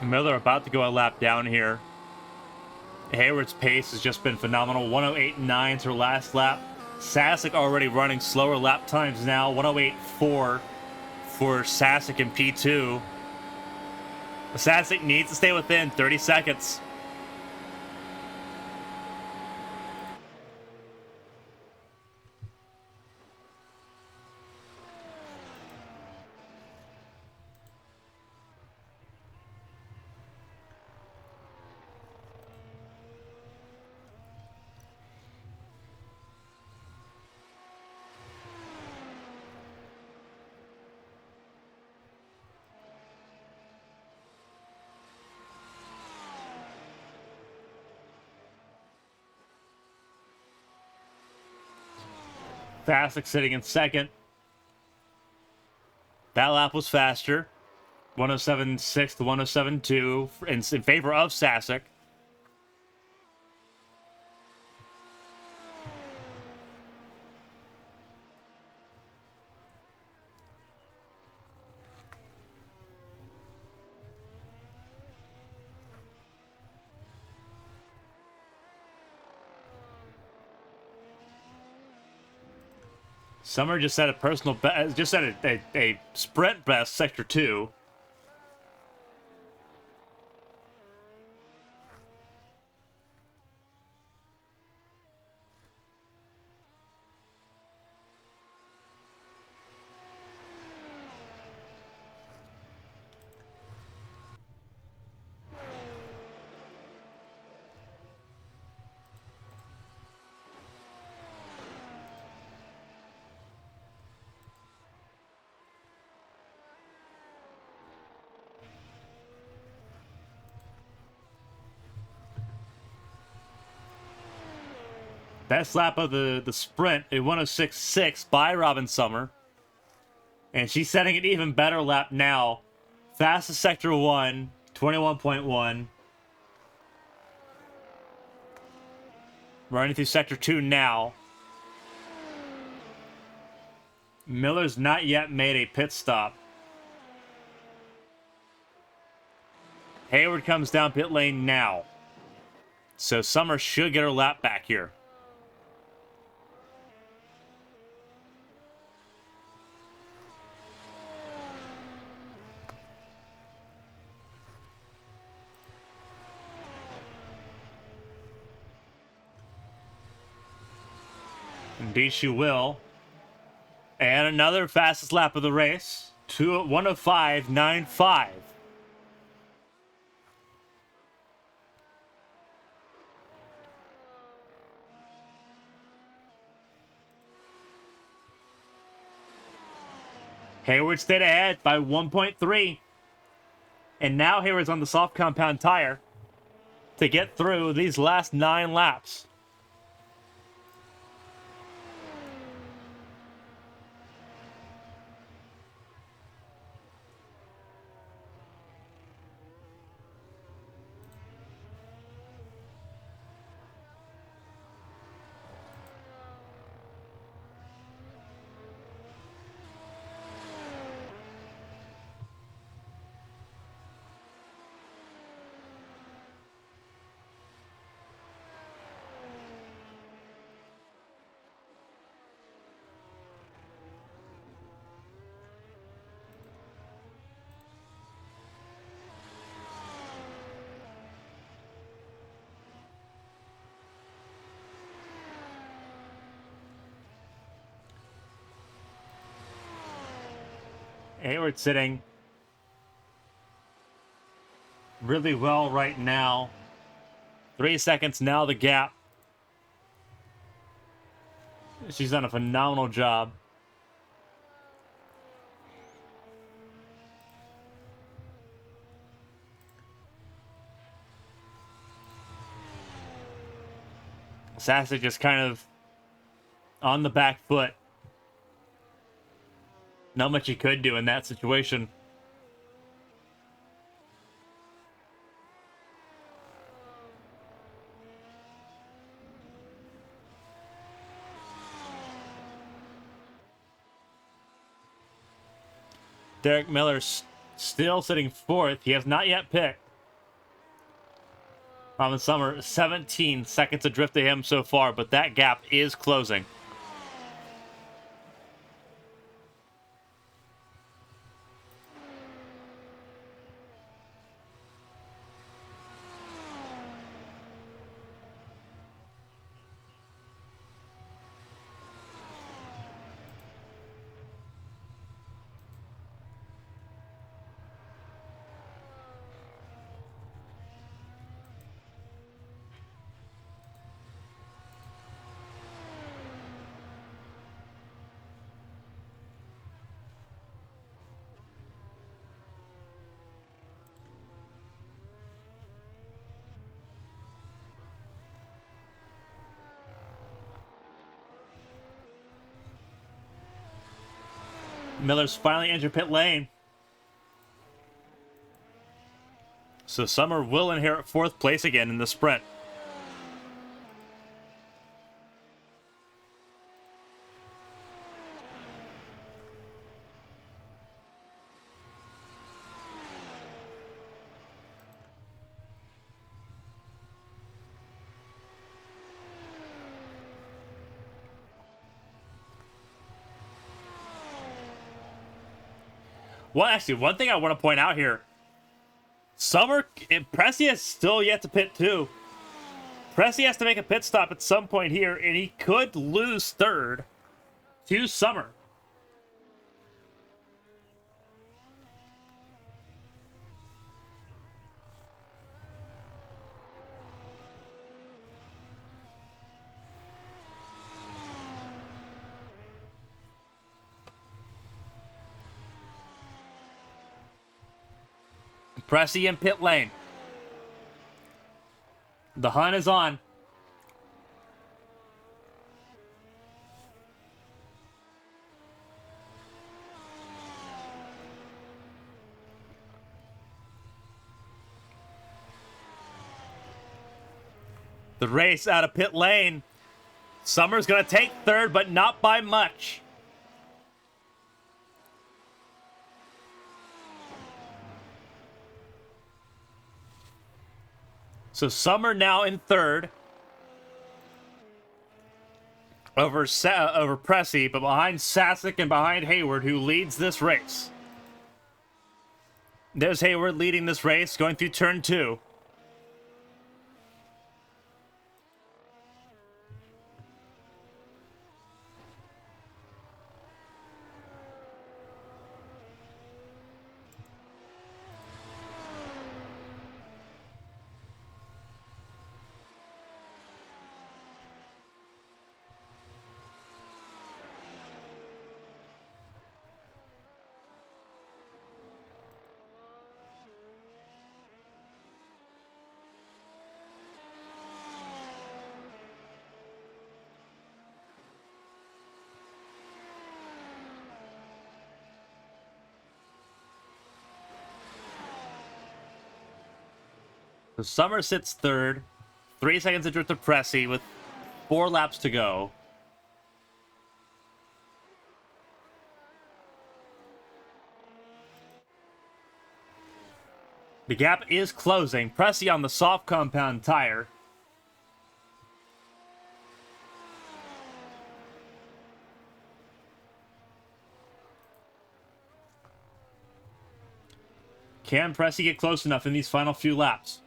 A: Miller about to go a lap down here. Hayward's pace has just been phenomenal. 108.9 to her last lap. Sasek already running slower lap times now. 108.4 for Sasek in P2. Sasek needs to stay within 30 seconds. Sasek sitting in second. That lap was faster. 107.6 to 107.2 in favor of Sasek. Summer just set a personal best, just set a sprint best, sector 2. Best lap of the sprint, a 106.6 by Robin Summer. And she's setting an even better lap now. Fastest sector 1, 21.1. Running through sector 2 now. Miller's not yet made a pit stop. Hayward comes down pit lane now. So Summer should get her lap back here. Indeed she will. And another fastest lap of the race. 105.95. Hayward stayed ahead by 1.3. And now Hayward's on the soft compound tire to get through these last 9 laps. Hayward sitting really well right now. 3 seconds now, the gap. She's done a phenomenal job. Sassy just kind of on the back foot. Not much he could do in that situation. Derek Miller's still sitting fourth. He has not yet picked. Robin Summer, 17 seconds adrift to him so far, but that gap is closing. Miller's finally entered pit lane. So Summer will inherit fourth place again in the sprint. Well, actually, one thing I want to point out here. Pressy has still yet to pit too. Pressy has to make a pit stop at some point here, and he could lose third to Summer. Pressy in pit lane. The hunt is on. The race out of pit lane. Summer's going to take third, but not by much. So Summer now in third. Over Pressy, but behind Sasek and behind Hayward, who leads this race. There's Hayward leading this race, going through turn 2. So Summer sits third. 3 seconds adrift to Pressy with 4 laps to go. The gap is closing. Pressy on the soft compound tire. Can Pressy get close enough in these final few laps?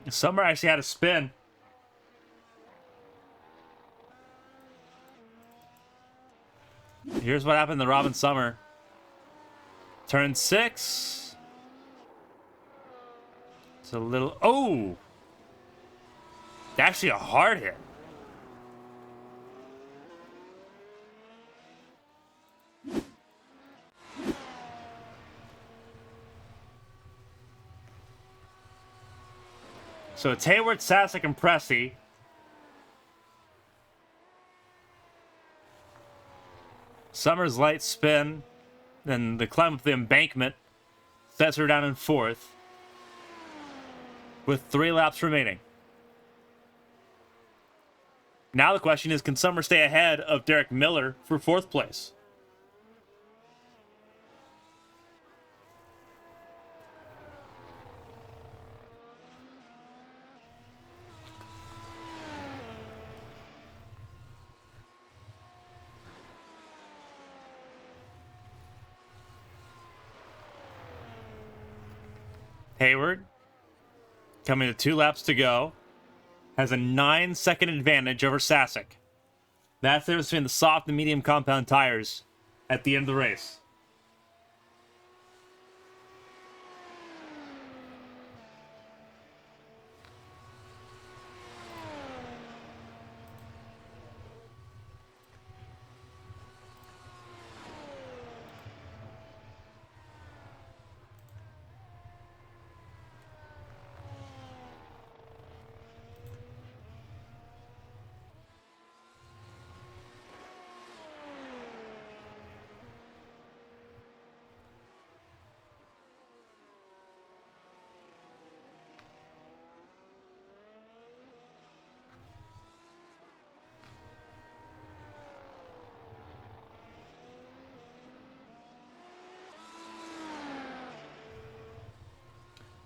A: Summer actually had a spin. Here's what happened to Robin Summer. Turn 6. It's a little... Oh! Actually a hard hit. So it's Hayward, Sasek, and Pressy. Summer's light spin. Then the climb up the embankment sets her down in 4th. With 3 laps remaining. Now the question is, can Summer stay ahead of Derek Miller for 4th place? Hayward, coming to 2 laps to go, has a 9-second advantage over Sasek. That's the difference between the soft and medium compound tires at the end of the race.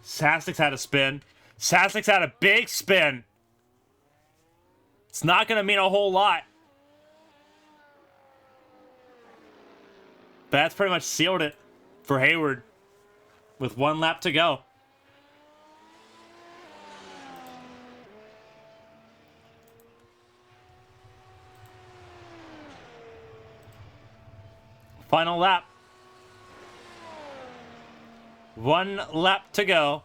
A: Sasek's had a spin. Sasek's had a big spin. It's not going to mean a whole lot. But that's pretty much sealed it for Hayward with 1 lap to go. Final lap. 1 lap to go.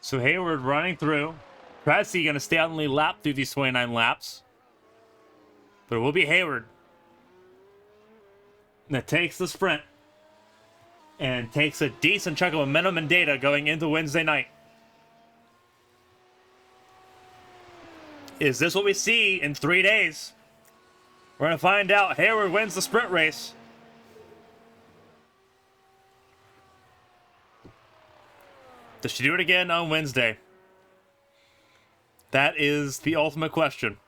A: So Hayward running through. Pressy going to stay on the lead lap through these 29 laps. But it will be Hayward that takes the sprint and takes a decent chunk of momentum and data going into Wednesday night. Is this what we see in 3 days? We're going to find out. Hayward wins the sprint race. Does she do it again on Wednesday? That is the ultimate question.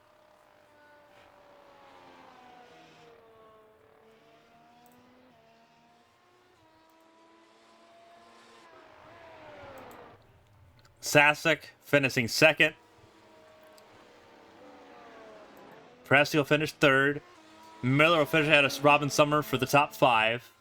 A: Sasek finishing 2nd. Pressy will finish 3rd. Miller will finish ahead of Robin Summer for the top 5.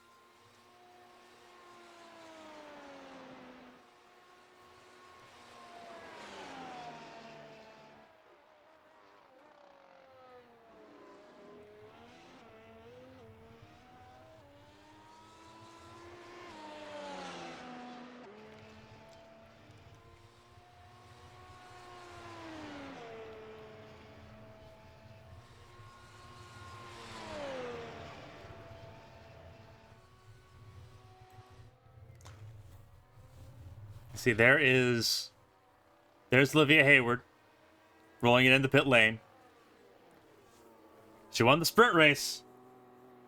A: See, there's Olivia Hayward rolling it into pit lane. She won the sprint race.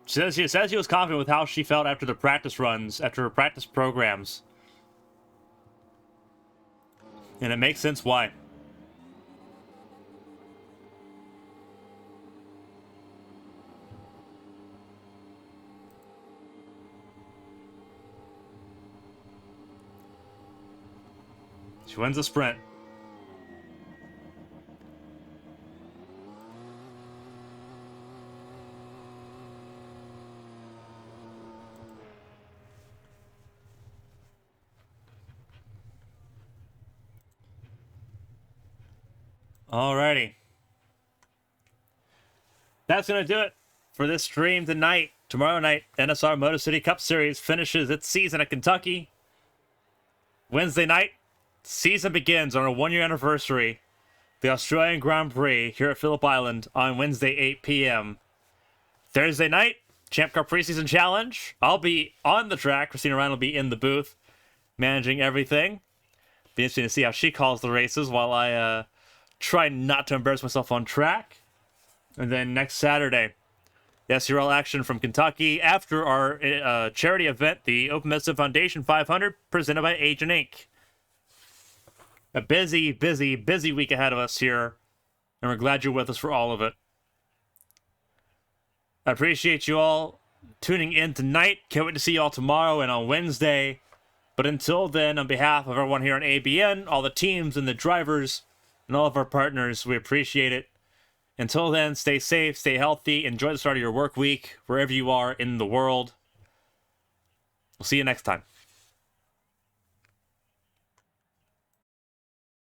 A: She says she was confident with how she felt after the practice runs, after her practice programs. And it makes sense why. She wins the sprint. Alrighty. That's going to do it for this stream tonight. Tomorrow night, NSR Motor City Cup Series finishes its season at Kentucky. Wednesday night, season begins on our 1-year anniversary. The Australian Grand Prix here at Phillip Island on Wednesday, 8 p.m. Thursday night, Champ Car Preseason Challenge. I'll be on the track. Christina Ryan will be in the booth, managing everything. Be interesting to see how she calls the races while I try not to embarrass myself on track. And then next Saturday, the SRL action from Kentucky after our charity event, the Open Medicine Foundation 500, presented by Agent Inc. A busy, busy, busy week ahead of us here, and we're glad you're with us for all of it. I appreciate you all tuning in tonight. Can't wait to see you all tomorrow and on Wednesday. But until then, on behalf of everyone here on ABN, all the teams and the drivers, and all of our partners, we appreciate it. Until then, stay safe, stay healthy, enjoy the start of your work week, wherever you are in the world. We'll see you next time.